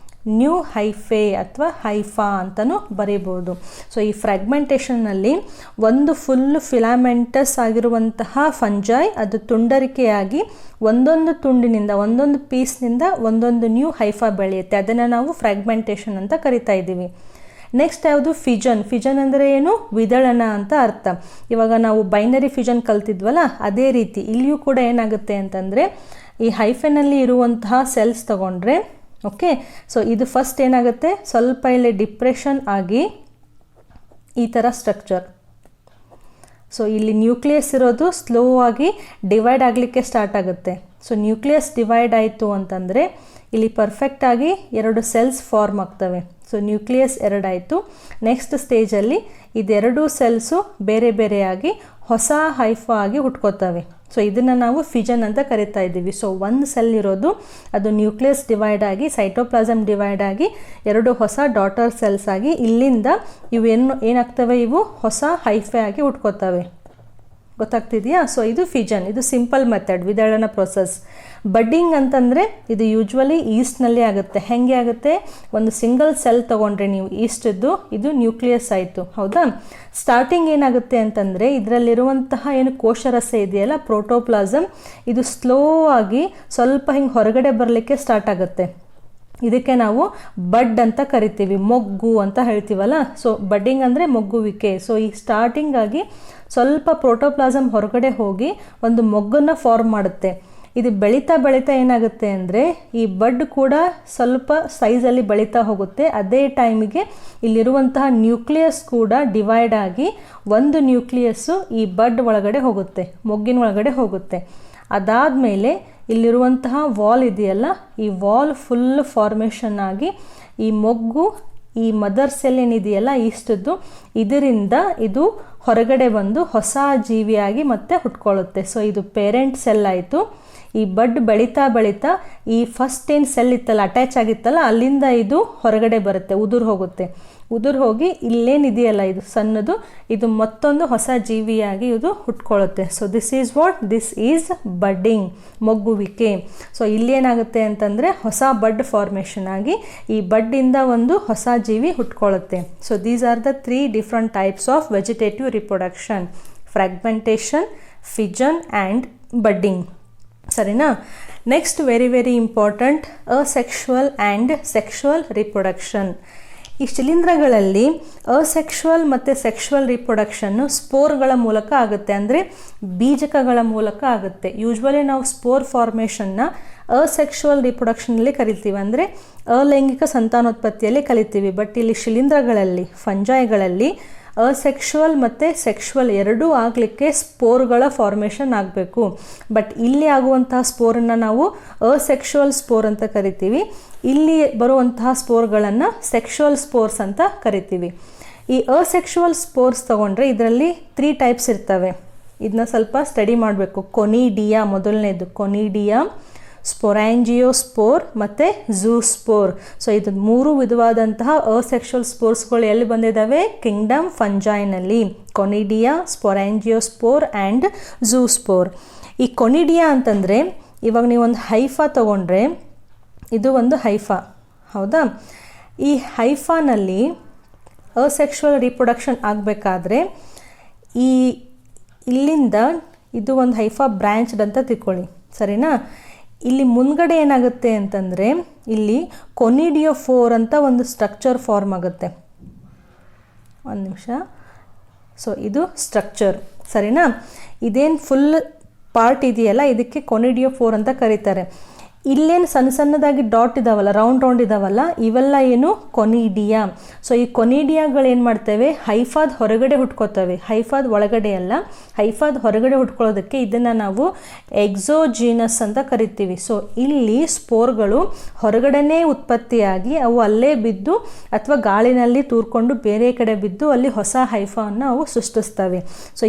ನ್ಯೂ ಹೈಫೆ ಅಥವಾ ಹೈಫಾ ಅಂತಲೂ ಬರೀಬೋದು. ಸೊ ಈ ಫ್ರಾಗ್ಮೆಂಟೇಷನ್ನಲ್ಲಿ ಒಂದು ಫುಲ್ ಫಿಲಾಮೆಂಟಸ್ ಆಗಿರುವಂತಹ ಫಂಜೈ ಅದು ತುಂಡರಿಕೆಯಾಗಿ ಒಂದೊಂದು ತುಂಡಿನಿಂದ, ಒಂದೊಂದು ಪೀಸ್ನಿಂದ ಒಂದೊಂದು ನ್ಯೂ ಹೈಫಾ ಬೆಳೆಯುತ್ತೆ. ಅದನ್ನು ನಾವು ಫ್ರಾಗ್ಮೆಂಟೇಷನ್ ಅಂತ ಕರಿತಾ ಇದ್ದೀವಿ. ನೆಕ್ಸ್ಟ್ ಯಾವುದು? ಫಿಜನ್. ಫಿಜನ್ ಅಂದರೆ ಏನು? ವಿದಳನ ಅಂತ ಅರ್ಥ. ಇವಾಗ ನಾವು ಬೈನರಿ ಫಿಜನ್ ಕಲ್ತಿದ್ವಲ್ಲ, ಅದೇ ರೀತಿ ಇಲ್ಲಿಯೂ ಕೂಡ ಏನಾಗುತ್ತೆ ಅಂತಂದರೆ ಈ ಹೈಫೆನಲ್ಲಿ ಇರುವಂತಹ ಸೆಲ್ಸ್ ತಗೊಂಡ್ರೆ, ಓಕೆ, ಸೊ ಇದು ಫಸ್ಟ್ ಏನಾಗುತ್ತೆ, ಸ್ವಲ್ಪ ಇಲ್ಲಿ ಡಿಪ್ರೆಷನ್ ಆಗಿ ಈ ಥರ ಸ್ಟ್ರಕ್ಚರ್. ಸೊ ಇಲ್ಲಿ ನ್ಯೂಕ್ಲಿಯಸ್ ಇರೋದು ಸ್ಲೋ ಆಗಿ ಡಿವೈಡ್ ಆಗಲಿಕ್ಕೆ ಸ್ಟಾರ್ಟ್ ಆಗುತ್ತೆ. ಸೊ ನ್ಯೂಕ್ಲಿಯಸ್ ಡಿವೈಡ್ ಆಯಿತು ಅಂತಂದರೆ ಇಲ್ಲಿ ಪರ್ಫೆಕ್ಟಾಗಿ 2 ಸೆಲ್ಸ್ ಫಾರ್ಮ್ ಆಗ್ತವೆ. ಸೊ ನ್ಯೂಕ್ಲಿಯಸ್ 2 ಆಯಿತು. ನೆಕ್ಸ್ಟ್ ಸ್ಟೇಜಲ್ಲಿ ಇದೆರಡು ಸೆಲ್ಸು ಬೇರೆ ಬೇರೆಯಾಗಿ ಹೊಸ ಹೈಫಾ ಆಗಿ ಹುಟ್ಕೋತವೆ. ಸೊ ಇದನ್ನು ನಾವು ಫಿಜನ್ ಅಂತ ಕರಿತಾ ಇದ್ದೀವಿ. ಸೊ ಒಂದು ಸೆಲ್ ಇರೋದು ಅದು ನ್ಯೂಕ್ಲಿಯಸ್ ಡಿವೈಡ್ ಆಗಿ, ಸೈಟೋಪ್ಲಾಸಮ್ ಡಿವೈಡ್ ಆಗಿ 2 ಹೊಸ ಡಾಟರ್ ಸೆಲ್ಸ್ ಆಗಿ ಇಲ್ಲಿಂದ ಏನಾಗ್ತವೆ, ಇವು ಹೊಸ ಹೈಫೆ ಆಗಿ ಹುಟ್ಕೋತವೆ. ಗೊತ್ತಾಗ್ತಿದೆಯಾ? ಸೊ ಇದು ಫಿಜನ್, ಇದು ಸಿಂಪಲ್ ಮೆಥಡ್, ವಿದಳನ ಪ್ರೊಸೆಸ್. ಬಡ್ಡಿಂಗ್ ಅಂತಂದರೆ ಇದು ಯೂಶ್ವಲಿ ಈಸ್ಟ್ನಲ್ಲಿ ಆಗುತ್ತೆ. ಹೇಗೆ ಆಗುತ್ತೆ? ಒಂದು ಸಿಂಗಲ್ ಸೆಲ್ ತೊಗೊಂಡ್ರೆ ನೀವು ಈಸ್ಟದ್ದು, ಇದು ನ್ಯೂಕ್ಲಿಯಸ್ ಆಯಿತು, ಹೌದಾ? ಸ್ಟಾರ್ಟಿಂಗ್ ಏನಾಗುತ್ತೆ ಅಂತಂದರೆ ಇದರಲ್ಲಿರುವಂತಹ ಏನು ಕೋಶರಸ ಇದೆಯಲ್ಲ, ಪ್ರೋಟೋಪ್ಲಾಸಮ್, ಇದು ಸ್ಲೋ ಆಗಿ ಸ್ವಲ್ಪ ಹಿಂಗೆ ಹೊರಗಡೆ ಬರಲಿಕ್ಕೆ ಸ್ಟಾರ್ಟ್ ಆಗುತ್ತೆ. ಇದಕ್ಕೆ ನಾವು ಬಡ್ ಅಂತ ಕರಿತೀವಿ, ಮೊಗ್ಗು ಅಂತ ಹೇಳ್ತೀವಲ್ಲ. ಸೊ ಬಡ್ಡಿಂಗ್ ಅಂದರೆ ಮೊಗ್ಗುವಿಕೆ. ಸೊ ಈ ಸ್ಟಾರ್ಟಿಂಗ್ ಆಗಿ ಸ್ವಲ್ಪ ಪ್ರೋಟೋಪ್ಲಾಸಮ್ ಹೊರಗಡೆ ಹೋಗಿ ಒಂದು ಮೊಗ್ಗನ್ನು ಫಾರ್ಮ್ ಮಾಡುತ್ತೆ. ಇದು ಬೆಳೀತಾ ಬೆಳೀತಾ ಏನಾಗುತ್ತೆ ಅಂದರೆ ಈ ಬಡ್ ಕೂಡ ಸ್ವಲ್ಪ ಸೈಜಲ್ಲಿ ಬೆಳೀತಾ ಹೋಗುತ್ತೆ. ಅದೇ ಟೈಮಿಗೆ ಇಲ್ಲಿರುವಂತಹ ನ್ಯೂಕ್ಲಿಯಸ್ ಕೂಡ ಡಿವೈಡ್ ಆಗಿ ಒಂದು ನ್ಯೂಕ್ಲಿಯಸ್ಸು ಈ ಬಡ್ ಒಳಗಡೆ ಹೋಗುತ್ತೆ, ಮೊಗ್ಗಿನ ಒಳಗಡೆ ಹೋಗುತ್ತೆ. ಅದಾದಮೇಲೆ ಇಲ್ಲಿರುವಂತಹ ವಾಲ್ ಇದೆಯಲ್ಲ, ಈ ವಾಲ್ ಫುಲ್ ಫಾರ್ಮೇಷನ್ ಆಗಿ ಈ ಮೊಗ್ಗು ಈ ಮದರ್ ಸೆಲ್ ಏನಿದೆಯಲ್ಲ ಇಷ್ಟದ್ದು, ಇದರಿಂದ ಇದು ಹೊರಗಡೆ ಬಂದು ಹೊಸ ಜೀವಿಯಾಗಿ ಮತ್ತೆ ಹುಟ್ಕೊಳ್ಳುತ್ತೆ. ಸೊ ಇದು ಪೇರೆಂಟ್ ಸೆಲ್ ಆಯಿತು. ಈ ಬಡ್ ಬೆಳೀತಾ ಬೆಳೀತಾ ಈ ಫಸ್ಟ್ ಏನು ಸೆಲ್ ಇತ್ತಲ್ಲ, ಅಟ್ಯಾಚ್ ಆಗಿತ್ತಲ್ಲ, ಅಲ್ಲಿಂದ ಇದು ಹೊರಗಡೆ ಬರುತ್ತೆ, ಉದುರು ಹೋಗುತ್ತೆ. ಉದುರು ಹೋಗಿ ಇಲ್ಲೇನಿದೆಯಲ್ಲ ಇದು ಸಣ್ಣದು, ಇದು ಮತ್ತೊಂದು ಹೊಸ ಜೀವಿಯಾಗಿ ಇದು ಹುಟ್ಕೊಳ್ಳುತ್ತೆ. ಸೊ ದಿಸ್ ಈಸ್ ಬಡ್ಡಿಂಗ್, ಮೊಗ್ಗುವಿಕೆ. ಸೊ ಇಲ್ಲೇನಾಗುತ್ತೆ ಅಂತಂದರೆ ಹೊಸ ಬಡ್ ಫಾರ್ಮೇಷನ್ ಆಗಿ ಈ ಬಡ್ಡಿಂದ ಒಂದು ಹೊಸ ಜೀವಿ ಹುಟ್ಕೊಳ್ಳುತ್ತೆ. So these are the 3 different types of vegetative reproduction: fragmentation, fission and budding. ಸರಿನಾ? Next very important, asexual and sexual reproduction. ಈ ಶಿಲೀಂಧ್ರಗಳಲ್ಲಿ ಅಸೆಕ್ಷುವಲ್ ಮತ್ತು ಸೆಕ್ಷುವಲ್ ರಿಪ್ರೊಡಕ್ಷನ್ನು ಸ್ಪೋರ್ಗಳ ಮೂಲಕ ಆಗುತ್ತೆ, ಅಂದರೆ ಬೀಜಕಗಳ ಮೂಲಕ ಆಗುತ್ತೆ. ಯೂಶ್ವಲಿ ನಾವು ಸ್ಪೋರ್ ಫಾರ್ಮೇಷನ್ನ ಅಸೆಕ್ಷುವಲ್ ರಿಪ್ರೊಡಕ್ಷನಲ್ಲಿ ಕರಿತೀವಿ, ಅಂದರೆ ಅಲೈಂಗಿಕ ಸಂತಾನೋತ್ಪತ್ತಿಯಲ್ಲಿ ಕಲಿತೀವಿ. ಬಟ್ ಇಲ್ಲಿ ಶಿಲೀಂಧ್ರಗಳಲ್ಲಿ, ಫಂಜೈಗಳಲ್ಲಿ ಅಸೆಕ್ಷುವಲ್ ಮತ್ತು ಸೆಕ್ಷುವಲ್ ಎರಡೂ ಆಗಲಿಕ್ಕೆ ಸ್ಪೋರ್ಗಳ ಫಾರ್ಮೇಷನ್ ಆಗಬೇಕು. ಬಟ್ ಇಲ್ಲಿ ಆಗುವಂತಹ ಸ್ಪೋರನ್ನು ನಾವು ಅಸೆಕ್ಷುವಲ್ ಸ್ಪೋರ್ ಅಂತ ಕರಿತೀವಿ. ಇಲ್ಲಿ ಬರುವಂತಹ ಸ್ಪೋರ್ಗಳನ್ನು ಸೆಕ್ಷುವಲ್ ಸ್ಪೋರ್ಸ್ ಅಂತ ಕರಿತೀವಿ. ಈ ಅಸೆಕ್ಷುವಲ್ ಸ್ಪೋರ್ಸ್ ತೊಗೊಂಡ್ರೆ ಇದರಲ್ಲಿ 3 ಟೈಪ್ಸ್ ಇರ್ತವೆ. ಇದನ್ನ ಸ್ವಲ್ಪ ಸ್ಟಡಿ ಮಾಡಬೇಕು. ಕೊನಿಡಿಯಾ ಮೊದಲನೇದು, ಕೊನಿಡಿಯಾ, ಸ್ಪೊರಾಂಜಿಯೋಸ್ಪೋರ್ ಮತ್ತು ಝೂಸ್ಪೋರ್. ಸೊ ಇದು 3 ವಿಧವಾದಂತಹ ಅಸೆಕ್ಷುವಲ್ ಸ್ಪೋರ್ಸ್ಗಳು ಎಲ್ಲಿ ಬಂದಿದ್ದಾವೆ? ಕಿಂಗ್ಡಮ್ ಫಂಜೈನಲ್ಲಿ. Conidia, sporangiospore and zoospore. ಈ ಕೊನಿಡಿಯಾ ಅಂತಂದರೆ, ಇವಾಗ ನೀವು ಒಂದು ಹೈಫಾ ತೊಗೊಂಡ್ರೆ, ಇದು ಒಂದು ಹೈಫಾ, ಹೌದಾ? ಈ ಹೈಫಾನಲ್ಲಿ ಅಸೆಕ್ಷುವಲ್ ರಿಪ್ರೊಡಕ್ಷನ್ ಆಗಬೇಕಾದ್ರೆ ಇಲ್ಲಿಂದ ಇದು ಒಂದು ಹೈಫಾ ಬ್ರ್ಯಾಂಚ್ಡ್ ಅಂತ ತಿಳ್ಕೊಳ್ಳಿ, ಸರಿನಾ? ಇಲ್ಲಿ ಮುಂದ್ಗಡೆ ಏನಾಗುತ್ತೆ ಅಂತಂದರೆ, ಇಲ್ಲಿ ಕೊನಿಡಿಯೋಫೋರ್ ಅಂತ ಒಂದು ಸ್ಟ್ರಕ್ಚರ್ ಫಾರ್ಮ್ ಆಗುತ್ತೆ. ಒಂದು ನಿಮಿಷ. ಸೊ ಇದು ಸ್ಟ್ರಕ್ಚರ್, ಸರಿನಾ? ಇದೇನು ಫುಲ್ ಪಾರ್ಟ್ ಇದೆಯಲ್ಲ, ಇದಕ್ಕೆ ಕೊನಿಡಿಯೋಫೋರ್ ಅಂತ ಕರೀತಾರೆ. ಇಲ್ಲೇನು ಸಣ್ಣದಾಗಿ ಡಾಟ್ ಇದಾವಲ್ಲ, ರೌಂಡ್ ಇದಾವಲ್ಲ, ಇವೆಲ್ಲ ಏನು? ಕೊನಿಡಿಯಾ. ಸೊ ಈ ಕೊನಿಡಿಯಾಗಳು ಏನು ಮಾಡ್ತೇವೆ? ಹೈಫಾದ ಹೊರಗಡೆ ಹುಟ್ಕೋತವೆ, ಹೈಫಾದ ಒಳಗಡೆ ಅಲ್ಲ, ಹೈಫಾದ ಹೊರಗಡೆ ಹುಟ್ಕೊಳ್ಳೋದಕ್ಕೆ ಇದನ್ನು ನಾವು ಎಕ್ಸೋಜಿನಸ್ ಅಂತ ಕರಿತೀವಿ. ಸೊ ಇಲ್ಲಿ ಸ್ಪೋರ್ಗಳು ಹೊರಗಡೆನೇ ಉತ್ಪತ್ತಿಯಾಗಿ ಅವು ಅಲ್ಲೇ ಬಿದ್ದು ಅಥವಾ ಗಾಳಿನಲ್ಲಿ ತೂರ್ಕೊಂಡು ಬೇರೆ ಕಡೆ ಬಿದ್ದು ಅಲ್ಲಿ ಹೊಸ ಹೈಫಾವನ್ನು ಅವು ಸೃಷ್ಟಿಸ್ತವೆ. ಸೊ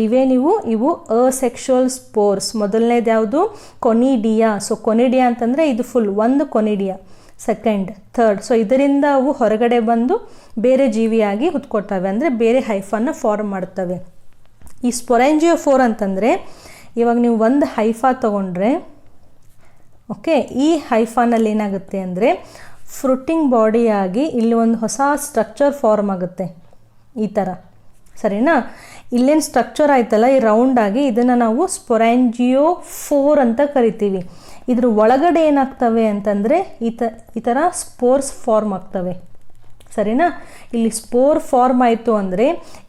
ಇವು ಅಸೆಕ್ಷುವಲ್ ಸ್ಪೋರ್ಸ್. ಮೊದಲನೇದು ಯಾವುದು? ಕೊನಿಡಿಯಾ. ಸೊ ಕೊನಿಡಿಯಾ ಅಂತಂದರೆ ಇದು ಫುಲ್ ಒಂದು ಕೊನಿಡಿಯಾ, ಸೆಕೆಂಡ್, ಥರ್ಡ್. ಸೊ ಇದರಿಂದ ಅವು ಹೊರಗಡೆ ಬಂದು ಬೇರೆ ಜೀವಿಯಾಗಿ ಹುಟ್ಕೊಳ್ತವೆ, ಅಂದರೆ ಬೇರೆ ಹೈಫಾನ ಫಾರ್ಮ್ ಮಾಡ್ತವೆ. ಈ ಸ್ಪೊರಾಂಜಿಯೋಫೋರ್ ಅಂತಂದರೆ, ಇವಾಗ ನೀವು ಒಂದು ಹೈಫಾ ತೊಗೊಂಡ್ರೆ, ಓಕೆ, ಈ ಹೈಫಾನಲ್ಲಿ ಏನಾಗುತ್ತೆ ಅಂದರೆ ಫ್ರೂಟಿಂಗ್ ಬಾಡಿಯಾಗಿ ಇಲ್ಲಿ ಒಂದು ಹೊಸ ಸ್ಟ್ರಕ್ಚರ್ ಫಾರ್ಮ್ ಆಗುತ್ತೆ, ಈ ಥರ, ಸರಿನಾ? ಇಲ್ಲೇನು ಸ್ಟ್ರಕ್ಚರ್ ಆಯ್ತಲ್ಲ ಈ ರೌಂಡಾಗಿ, ಇದನ್ನು ನಾವು ಸ್ಪೊರಾಂಜಿಯೋಫೋರ್ ಅಂತ ಕರಿತೀವಿ. ಇದ್ರ ಒಳಗಡೆ ಏನಾಗ್ತವೆ ಅಂತಂದರೆ ಈ ಥರ ಸ್ಪೋರ್ಸ್ ಫಾರ್ಮ್ ಆಗ್ತವೆ, ಸರಿನಾ? ಇಲ್ಲಿ ಸ್ಪೋರ್ ಫಾರ್ಮ್ ಆಯಿತು ಅಂದರೆ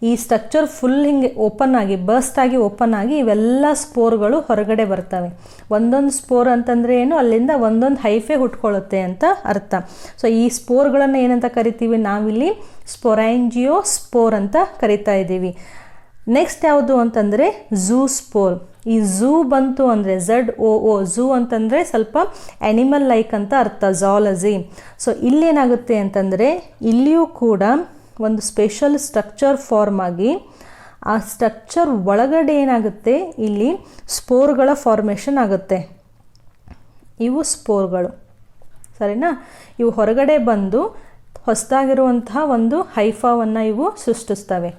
ಈ ಸ್ಟ್ರಕ್ಚರ್ ಫುಲ್ ಹಿಂಗೆ ಓಪನ್ ಆಗಿ, ಬರ್ಸ್ಟ್ ಆಗಿ ಓಪನ್ ಆಗಿ ಇವೆಲ್ಲ ಸ್ಪೋರ್ಗಳು ಹೊರಗಡೆ ಬರ್ತವೆ. ಒಂದೊಂದು ಸ್ಪೋರ್ ಅಂತಂದರೆ ಏನು? ಅಲ್ಲಿಂದ ಒಂದೊಂದು ಹೈಫೆ ಹುಟ್ಕೊಳ್ಳುತ್ತೆ ಅಂತ ಅರ್ಥ. ಸೊ ಈ ಸ್ಪೋರ್ಗಳನ್ನು ಏನಂತ ಕರಿತೀವಿ ನಾವಿಲ್ಲಿ? ಸ್ಪೊರಾಂಜಿಯೋಸ್ಪೋರ್ ಅಂತ ಕರಿತಾ ಇದ್ದೀವಿ. ನೆಕ್ಸ್ಟ್ ಯಾವುದು ಅಂತಂದರೆ ಝೂಸ್ಪೋರ್. ಈ ಝೂ ಬಂತು ಅಂದರೆ ZOO, ಝೂ ಅಂತಂದರೆ ಸ್ವಲ್ಪ ಆ್ಯನಿಮಲ್ ಲೈಕ್ ಅಂತ ಅರ್ಥ, ಝಾಲಜಿ. ಸೊ ಇಲ್ಲೇನಾಗುತ್ತೆ ಅಂತಂದರೆ ಇಲ್ಲಿಯೂ ಕೂಡ ಒಂದು ಸ್ಪೆಷಲ್ ಸ್ಟ್ರಕ್ಚರ್ ಫಾರ್ಮ್ ಆಗಿ ಆ ಸ್ಟ್ರಕ್ಚರ್ ಒಳಗಡೆ ಏನಾಗುತ್ತೆ, ಇಲ್ಲಿ ಸ್ಪೋರ್ಗಳ ಫಾರ್ಮೇಷನ್ ಆಗುತ್ತೆ. ಇವು ಸ್ಪೋರ್ಗಳು, ಸರಿನಾ? ಇವು ಹೊರಗಡೆ ಬಂದು ಹೊಸದಾಗಿರುವಂತಹ ಒಂದು ಹೈಫಾವನ್ನು ಇವು ಸೃಷ್ಟಿಸ್ತವೆ.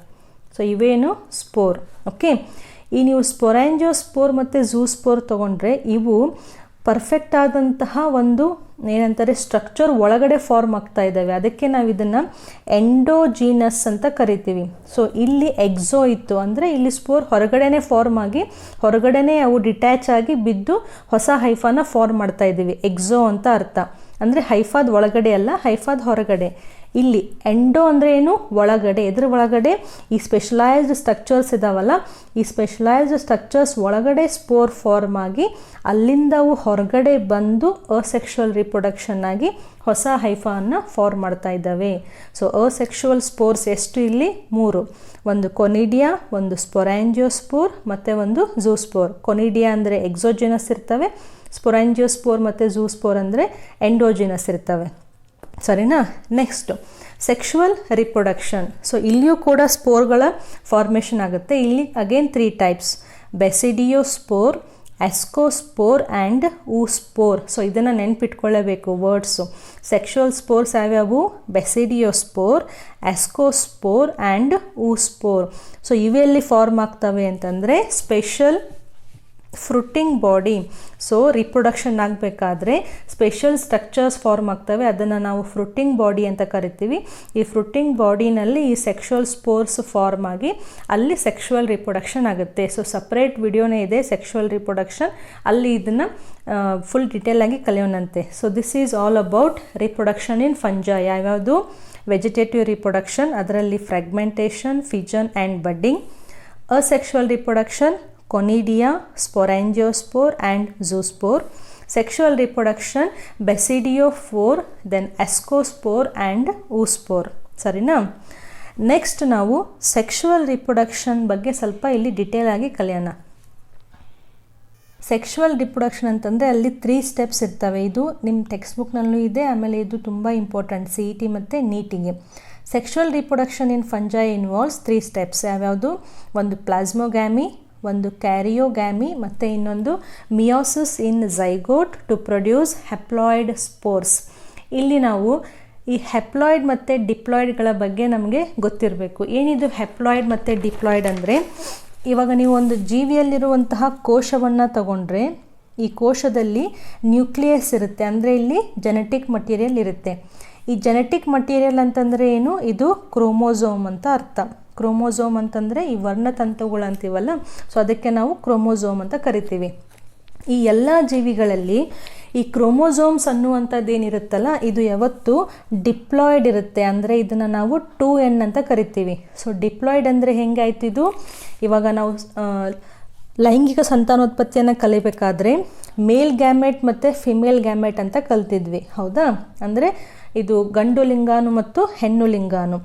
ಸೊ ಇವೇನು? ಸ್ಪೋರ್. ಓಕೆ, ಈ ನೀವು ಸ್ಪೊರಾಂಜಿಯೋಸ್ಪೋರ್ ಮತ್ತು ಝೂಸ್ಪೋರ್ ತೊಗೊಂಡ್ರೆ ಇವು ಪರ್ಫೆಕ್ಟ್ ಆದಂತಹ ಒಂದು ಏನಂತಾರೆ ಸ್ಟ್ರಕ್ಚರ್ ಒಳಗಡೆ ಫಾರ್ಮ್ ಆಗ್ತಾ ಇದ್ದಾವೆ. ಅದಕ್ಕೆ ನಾವು ಇದನ್ನು ಎಂಡೋಜಿನಸ್ ಅಂತ ಕರಿತೀವಿ. ಸೊ ಇಲ್ಲಿ ಎಕ್ಸೋ ಇತ್ತು ಅಂದರೆ ಇಲ್ಲಿ ಸ್ಪೋರ್ ಹೊರಗಡೆನೇ ಫಾರ್ಮ್ ಆಗಿ ಹೊರಗಡೆನೇ ಅವು ಡಿಟ್ಯಾಚ್ ಆಗಿ ಬಿದ್ದು ಹೊಸ ಹೈಫಾನ ಫಾರ್ಮ್ ಮಾಡ್ತಾ ಇದ್ದೀವಿ. ಎಕ್ಸೋ ಅಂತ ಅರ್ಥ, ಅಂದರೆ ಹೈಫಾದ ಒಳಗಡೆ ಅಲ್ಲ, ಹೈಫಾದ ಹೊರಗಡೆ. ಇಲ್ಲಿ ಎಂಡೋ ಅಂದರೆ ಏನು? ಒಳಗಡೆ. ಇದ್ರ ಒಳಗಡೆ ಈ ಸ್ಪೆಷಲೈಸ್ಡ್ ಸ್ಟ್ರಕ್ಚರ್ಸ್ ಇದಾವಲ್ಲ, ಈ ಸ್ಪೆಷಲೈಸ್ಡ್ ಸ್ಟ್ರಕ್ಚರ್ಸ್ ಒಳಗಡೆ ಸ್ಪೋರ್ ಫಾರ್ಮ್ ಆಗಿ ಅಲ್ಲಿಂದ ಅವು ಹೊರಗಡೆ ಬಂದು ಅಸೆಕ್ಷುವಲ್ ರಿಪ್ರೊಡಕ್ಷನ್ ಆಗಿ ಹೊಸ ಹೈಫಾನ ಫಾರ್ಮ್ ಮಾಡ್ತಾ ಇದ್ದಾವೆ. ಸೊ ಅಸೆಕ್ಷುವಲ್ ಸ್ಪೋರ್ಸ್ ಎಷ್ಟು? ಇಲ್ಲಿ 3. ಒಂದು ಕೊನಿಡಿಯಾ, ಒಂದು ಸ್ಪೊರಾಂಜಿಯೋಸ್ಪೋರ್ ಮತ್ತು ಒಂದು ಝೂಸ್ಪೋರ್. ಕೊನಿಡಿಯಾ ಅಂದರೆ ಎಕ್ಸೋಜಿನಸ್ ಇರ್ತವೆ, ಸ್ಪೊರಾಂಜಿಯೋಸ್ಪೋರ್ ಮತ್ತು ಝೂಸ್ಪೋರ್ ಅಂದರೆ ಎಂಡೋಜಿನಸ್ ಇರ್ತವೆ. ಸರಿನಾ. Next sexual reproduction. ಸೊ ಇಲ್ಲಿಯೂ ಕೂಡ ಸ್ಪೋರ್ಗಳ ಫಾರ್ಮೇಷನ್ ಆಗುತ್ತೆ. ಇಲ್ಲಿ ಅಗೇನ್ 3 ಟೈಪ್ಸ್: ಬೆಸಿಡಿಯೋಸ್ಪೋರ್, ಎಸ್ಕೋಸ್ಪೋರ್ ಆ್ಯಂಡ್ ಊಸ್ಪೋರ್. ಸೊ ಇದನ್ನು ನೆನ್ಪಿಟ್ಕೊಳ್ಳಬೇಕು ವರ್ಡ್ಸು. ಸೆಕ್ಷುವಲ್ ಸ್ಪೋರ್ಸ್ ಯಾವ್ಯಾವು? ಬೆಸಿಡಿಯೋಸ್ಪೋರ್, ಎಸ್ಕೋಸ್ಪೋರ್ ಆ್ಯಂಡ್ ಊಸ್ಪೋರ್. ಸೊ ಇವೆಲ್ಲಿ ಫಾರ್ಮ್ ಆಗ್ತವೆ ಅಂತಂದರೆ special fruiting body. So reproduction ಆಗಬೇಕಾದ್ರೆ ಸ್ಪೆಷಲ್ ಸ್ಟ್ರಕ್ಚರ್ಸ್ ಫಾರ್ಮ್ ಆಗ್ತವೆ, ಅದನ್ನು ನಾವು ಫ್ರೂಟಿಂಗ್ ಬಾಡಿ ಅಂತ ಕರಿತೀವಿ. ಈ ಫ್ರೂಟಿಂಗ್ ಬಾಡಿನಲ್ಲಿ ಈ ಸೆಕ್ಷುವಲ್ ಸ್ಪೋರ್ಸ್ ಫಾರ್ಮ್ ಆಗಿ ಅಲ್ಲಿ ಸೆಕ್ಷುವಲ್ ರಿಪ್ರೊಡಕ್ಷನ್ ಆಗುತ್ತೆ. ಸೊ ಸಪ್ರೇಟ್ ವಿಡಿಯೋನೇ ಇದೆ ಸೆಕ್ಷುವಲ್ ರಿಪ್ರೊಡಕ್ಷನ್, ಅಲ್ಲಿ ಇದನ್ನು ಫುಲ್ ಡೀಟೇಲ್ ಆಗಿ ಕಲಿಯೋಣಂತೆ. So this is all about reproduction in fungi. ಯಾವ್ಯಾವುದು? ವೆಜಿಟೇಟಿವ್ ರಿಪ್ರೊಡಕ್ಷನ್, ಅದರಲ್ಲಿ fragmentation, fission and budding. Asexual reproduction, Conidia, Sporangiospour and Zoospore. Sexual reproduction, Basidiophore, then Ascospore and Oospore. ಸರಿನಾ. Next ನಾವು sexual reproduction ಬಗ್ಗೆ ಸ್ವಲ್ಪ ಇಲ್ಲಿ detail ಆಗಿ ಕಲಿಯೋಣ. Sexual reproduction ಅಂತಂದರೆ ಅಲ್ಲಿ 3 ಸ್ಟೆಪ್ಸ್ ಇರ್ತವೆ. ಇದು ನಿಮ್ಮ ಟೆಕ್ಸ್ಟ್ ಬುಕ್ನಲ್ಲೂ ಇದೆ, ಆಮೇಲೆ ಇದು ತುಂಬ ಇಂಪಾರ್ಟೆಂಟ್ CET ಮತ್ತು ನೀಟಿಗೆ. Sexual reproduction in fungi involves 3 steps. ಯಾವ್ಯಾವುದು? ಒಂದು ಪ್ಲಾಸ್ಮೋಗ್ಯಾಮಿ, ಒಂದು ಕ್ಯಾರಿಯೋಗ್ಯಾಮಿ ಮತ್ತು ಇನ್ನೊಂದು meiosis in zygote to produce haploid spores. ಇಲ್ಲಿ ನಾವು ಈ ಹೆಪ್ಲಾಯ್ಡ್ ಮತ್ತು ಡಿಪ್ಲಾಯ್ಡ್ಗಳ ಬಗ್ಗೆ ನಮಗೆ ಗೊತ್ತಿರಬೇಕು. ಏನಿದು ಹೆಪ್ಲಾಯ್ಡ್ ಮತ್ತು ಡಿಪ್ಲಾಯ್ಡ್ ಅಂದರೆ, ಇವಾಗ ನೀವು ಒಂದು ಜೀವಿಯಲ್ಲಿರುವಂತಹ ಕೋಶವನ್ನು ತಗೊಂಡ್ರೆ ಈ ಕೋಶದಲ್ಲಿ ನ್ಯೂಕ್ಲಿಯಸ್ ಇರುತ್ತೆ, ಅಂದರೆ ಇಲ್ಲಿ ಜೆನೆಟಿಕ್ ಮಟೀರಿಯಲ್ ಇರುತ್ತೆ. ಈ ಜೆನೆಟಿಕ್ ಮಟೀರಿಯಲ್ ಅಂತಂದರೆ ಏನು? ಇದು ಕ್ರೋಮೋಸೋಮ್ ಅಂತ ಅರ್ಥ. ಕ್ರೋಮೋಸೋಮ್ ಅಂತಂದರೆ ಈ ವರ್ಣತಂತುಗಳು ಅಂತೀವಲ್ಲ, ಸೊ ಅದಕ್ಕೆ ನಾವು ಕ್ರೋಮೋಸೋಮ್ ಅಂತ ಕರಿತೀವಿ. ಈ ಎಲ್ಲ ಜೀವಿಗಳಲ್ಲಿ ಈ ಕ್ರೋಮೋಸೋಮ್ಸ್ ಅನ್ನುವಂಥದ್ದು ಏನಿರುತ್ತಲ್ಲ, ಇದು ಯಾವತ್ತು ಡಿಪ್ಲಾಯ್ಡ್ ಇರುತ್ತೆ. ಅಂದರೆ ಇದನ್ನು ನಾವು 2n ಅಂತ ಕರಿತೀವಿ. ಸೊ ಡಿಪ್ಲಾಯ್ಡ್ ಅಂದರೆ ಹೆಂಗಾಯ್ತು ಇದು? ಇವಾಗ ನಾವು ಲೈಂಗಿಕ ಸಂತಾನೋತ್ಪತ್ತಿಯನ್ನು ಕಲಿಬೇಕಾದ್ರೆ ಮೇಲ್ ಗ್ಯಾಮೆಟ್ ಮತ್ತು ಫಿಮೇಲ್ ಗ್ಯಾಮೆಟ್ ಅಂತ ಕಲ್ತಿದ್ವಿ, ಹೌದಾ? ಅಂದರೆ ಇದು ಗಂಡು ಲಿಂಗಾಣು ಮತ್ತು ಹೆಣ್ಣು ಲಿಂಗಾಣು.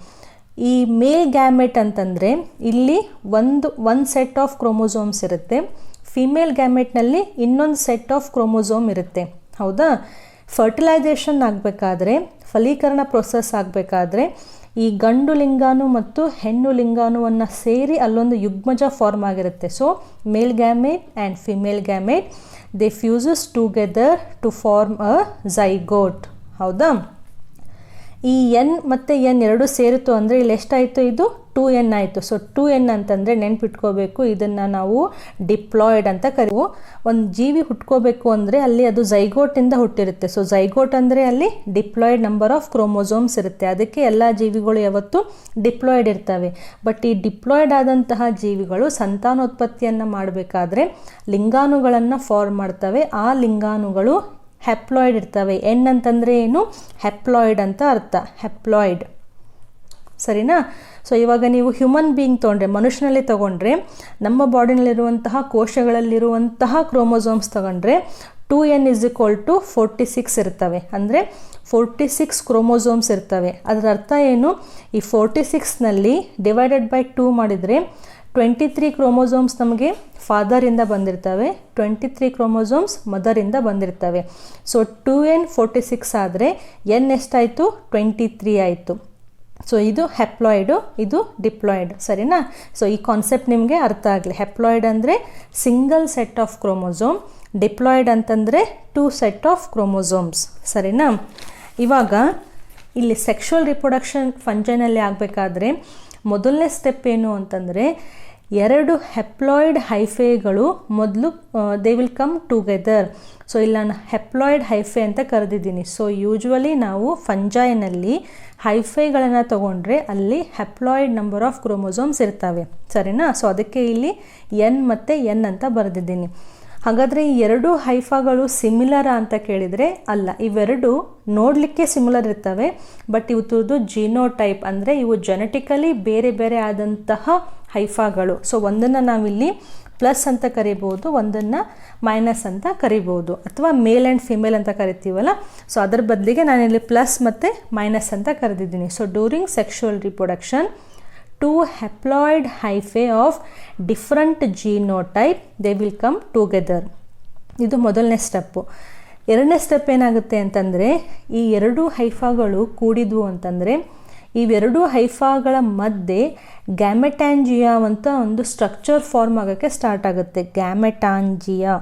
ಈ ಮೇಲ್ ಗ್ಯಾಮೆಟ್ ಅಂತಂದರೆ ಇಲ್ಲಿ ಒಂದು ಸೆಟ್ ಆಫ್ ಕ್ರೋಮೋಸೋಮ್ಸ್ ಇರುತ್ತೆ, ಫಿಮೇಲ್ ಗ್ಯಾಮೆಟ್ನಲ್ಲಿ ಇನ್ನೊಂದು ಸೆಟ್ ಆಫ್ ಕ್ರೋಮೋಸೋಮ್ ಇರುತ್ತೆ, ಹೌದಾ? ಫರ್ಟಿಲೈಸೇಷನ್ ಆಗಬೇಕಾದ್ರೆ, ಫಲೀಕರಣ ಪ್ರೊಸೆಸ್ ಆಗಬೇಕಾದ್ರೆ ಈ ಗಂಡು ಲಿಂಗಾಣು ಮತ್ತು ಹೆಣ್ಣು ಲಿಂಗಾಣುವನ್ನು ಸೇರಿ ಅಲ್ಲೊಂದು ಯುಗ್ಮಜ ಫಾರ್ಮ್ ಆಗಿರುತ್ತೆ. So male gamete and female gamete they fuses together to form a zygote, ಹೌದಾ? ಈ ಎನ್ ಮತ್ತು ಎನ್ ಎರಡು ಸೇರಿತು ಅಂದರೆ ಇಲ್ಲಿ ಎಷ್ಟಾಯಿತು? ಇದು 2n ಆಯಿತು. ಸೊ 2n ಅಂತಂದರೆ ನೆನ್ಪಿಟ್ಕೋಬೇಕು, ಇದನ್ನು ನಾವು ಡಿಪ್ಲಾಯ್ಡ್ ಅಂತ ಕರೀವು. ಒಂದು ಜೀವಿ ಹುಟ್ಕೋಬೇಕು ಅಂದರೆ ಅಲ್ಲಿ ಅದು ಝೈಗೋಟಿಂದ ಹುಟ್ಟಿರುತ್ತೆ. ಸೊ ಝೈಗೋಟ್ ಅಂದರೆ ಅಲ್ಲಿ ಡಿಪ್ಲಾಯ್ಡ್ ನಂಬರ್ ಆಫ್ ಕ್ರೋಮೋಸೋಮ್ಸ್ ಇರುತ್ತೆ, ಅದಕ್ಕೆ ಎಲ್ಲ ಜೀವಿಗಳು ಯಾವತ್ತು ಡಿಪ್ಲಾಯ್ಡ್ ಇರ್ತವೆ. ಬಟ್ ಈ ಡಿಪ್ಲಾಯ್ಡ್ ಆದಂತಹ ಜೀವಿಗಳು ಸಂತಾನೋತ್ಪತ್ತಿಯನ್ನು ಮಾಡಬೇಕಾದ್ರೆ ಲಿಂಗಾಣುಗಳನ್ನು ಫಾರ್ಮ್ ಮಾಡ್ತವೆ. ಆ ಲಿಂಗಾಣುಗಳು ಹೆಪ್ಲಾಯ್ಡ್ ಇರ್ತವೆ. ಎನ್ ಅಂತಂದರೆ ಏನು? ಹೆಪ್ಲಾಯ್ಡ್ ಅಂತ ಅರ್ಥ, ಹೆಪ್ಲಾಯ್ಡ್, ಸರಿನಾ? ಸೊ ಇವಾಗ ನೀವು ಹ್ಯೂಮನ್ ಬೀಯಿಂಗ್ ತೊಗೊಂಡ್ರೆ, ಮನುಷ್ಯನಲ್ಲಿ ತೊಗೊಂಡ್ರೆ, ನಮ್ಮ ಬಾಡಿನಲ್ಲಿರುವಂತಹ ಕೋಶಗಳಲ್ಲಿರುವಂತಹ ಕ್ರೋಮೋಸೋಮ್ಸ್ ತೊಗೊಂಡ್ರೆ 2n = 46 ಇರ್ತವೆ. ಅಂದರೆ 46 ಕ್ರೋಮೋಸೋಮ್ಸ್ ಇರ್ತವೆ. ಅದರ ಅರ್ಥ ಏನು? ಈ 46ನಲ್ಲಿ ಡಿವೈಡೆಡ್ ಬೈ 2 ಮಾಡಿದರೆ 23 ಕ್ರೋಮೋಸೋಮ್ಸ್ ನಮಗೆ ಫಾದರಿಂದ ಬಂದಿರ್ತವೆ, 23 ಕ್ರೋಮೋಸೋಮ್ಸ್ ಮದರಿಂದ ಬಂದಿರ್ತವೆ. ಸೊ 2n 46 ಆದರೆ n ಎಷ್ಟಾಯಿತು? 23 ಆಯಿತು. ಸೊ ಇದು ಹೆಪ್ಲಾಯ್ಡು, ಇದು ಡಿಪ್ಲಾಯ್ಡ್, ಸರಿನಾ? ಸೊ ಈ ಕಾನ್ಸೆಪ್ಟ್ ನಿಮಗೆ ಅರ್ಥ ಆಗಲಿ. ಹೆಪ್ಲಾಯ್ಡ್ ಅಂದರೆ single set of chromosome, diploid ಅಂತಂದರೆ 2 ಸೆಟ್ ಆಫ್ ಕ್ರೋಮೋಸೋಮ್ಸ್, ಸರಿನಾ? ಇವಾಗ ಇಲ್ಲಿ ಸೆಕ್ಷುವಲ್ ರಿಪ್ರೊಡಕ್ಷನ್ ಫಂಜೈನಲ್ಲಿ ಆಗಬೇಕಾದ್ರೆ ಮೊದಲನೇ ಸ್ಟೆಪ್ ಏನು ಅಂತಂದರೆ, 2 ಹೆಪ್ಲಾಯ್ಡ್ ಹೈಫೆಗಳು ಮೊದಲು they will come together. So ಇಲ್ಲಿ ನಾನು ಹೆಪ್ಲಾಯ್ಡ್ ಹೈಫೆ ಅಂತ ಕರೆದಿದ್ದೀನಿ. ಸೊ ಯೂಶ್ವಲಿ ನಾವು ಫಂಜೈನಲ್ಲಿ ಹೈಫೈಗಳನ್ನು ತೊಗೊಂಡ್ರೆ ಅಲ್ಲಿ ಹೆಪ್ಲಾಯ್ಡ್ ನಂಬರ್ ಆಫ್ ಕ್ರೋಮೋಸೋಮ್ಸ್ ಇರ್ತವೆ, ಸರಿನಾ? ಸೊ ಅದಕ್ಕೆ ಇಲ್ಲಿ n ಮತ್ತು n ಅಂತ ಬರೆದಿದ್ದೀನಿ. ಹಾಗಾದರೆ ಈ 2 ಹೈಫಾಗಳು ಸಿಮಿಲರ ಅಂತ ಕೇಳಿದರೆ ಅಲ್ಲ, ಇವೆರಡು ನೋಡಲಿಕ್ಕೆ ಸಿಮಿಲರ್ ಇರ್ತವೆ, ಬಟ್ ಇವತ್ತು ಜೀನೋಟೈಪ್ ಅಂದರೆ ಇವು ಜೆನೆಟಿಕಲಿ ಬೇರೆ ಬೇರೆ ಆದಂತಹ ಹೈಫಾಗಳು. ಸೊ ಒಂದನ್ನು ನಾವಿಲ್ಲಿ ಪ್ಲಸ್ ಅಂತ ಕರಿಬೋದು, ಒಂದನ್ನು ಮೈನಸ್ ಅಂತ ಕರಿಬೋದು, ಅಥವಾ ಮೇಲ್ ಆ್ಯಂಡ್ ಫಿಮೇಲ್ ಅಂತ ಕರಿತೀವಲ್ಲ. ಸೊ ಅದರ ಬದಲಿಗೆ ನಾನಿಲ್ಲಿ ಪ್ಲಸ್ ಮತ್ತು ಮೈನಸ್ ಅಂತ ಕರೆದಿದ್ದೀನಿ. So during sexual reproduction 2 haploid hyphae of different genotype they will come together. ಇದು ಮೊದಲನೇ ಸ್ಟೆಪ್ಪು. ಎರಡನೇ ಸ್ಟೆಪ್ ಏನಾಗುತ್ತೆ ಅಂತಂದರೆ ಈ ಎರಡು ಹೈಫಾಗಳು ಕೂಡಿದ್ವು ಅಂತಂದರೆ ಇವೆರಡೂ ಹೈಫಾಗಳ ಮಧ್ಯೆ ಗ್ಯಾಮೆಟಾಂಜಿಯಾ ಅಂತ ಒಂದು ಸ್ಟ್ರಕ್ಚರ್ ಫಾರ್ಮ್ ಆಗೋಕ್ಕೆ ಸ್ಟಾರ್ಟ್ ಆಗುತ್ತೆ. Gametangia.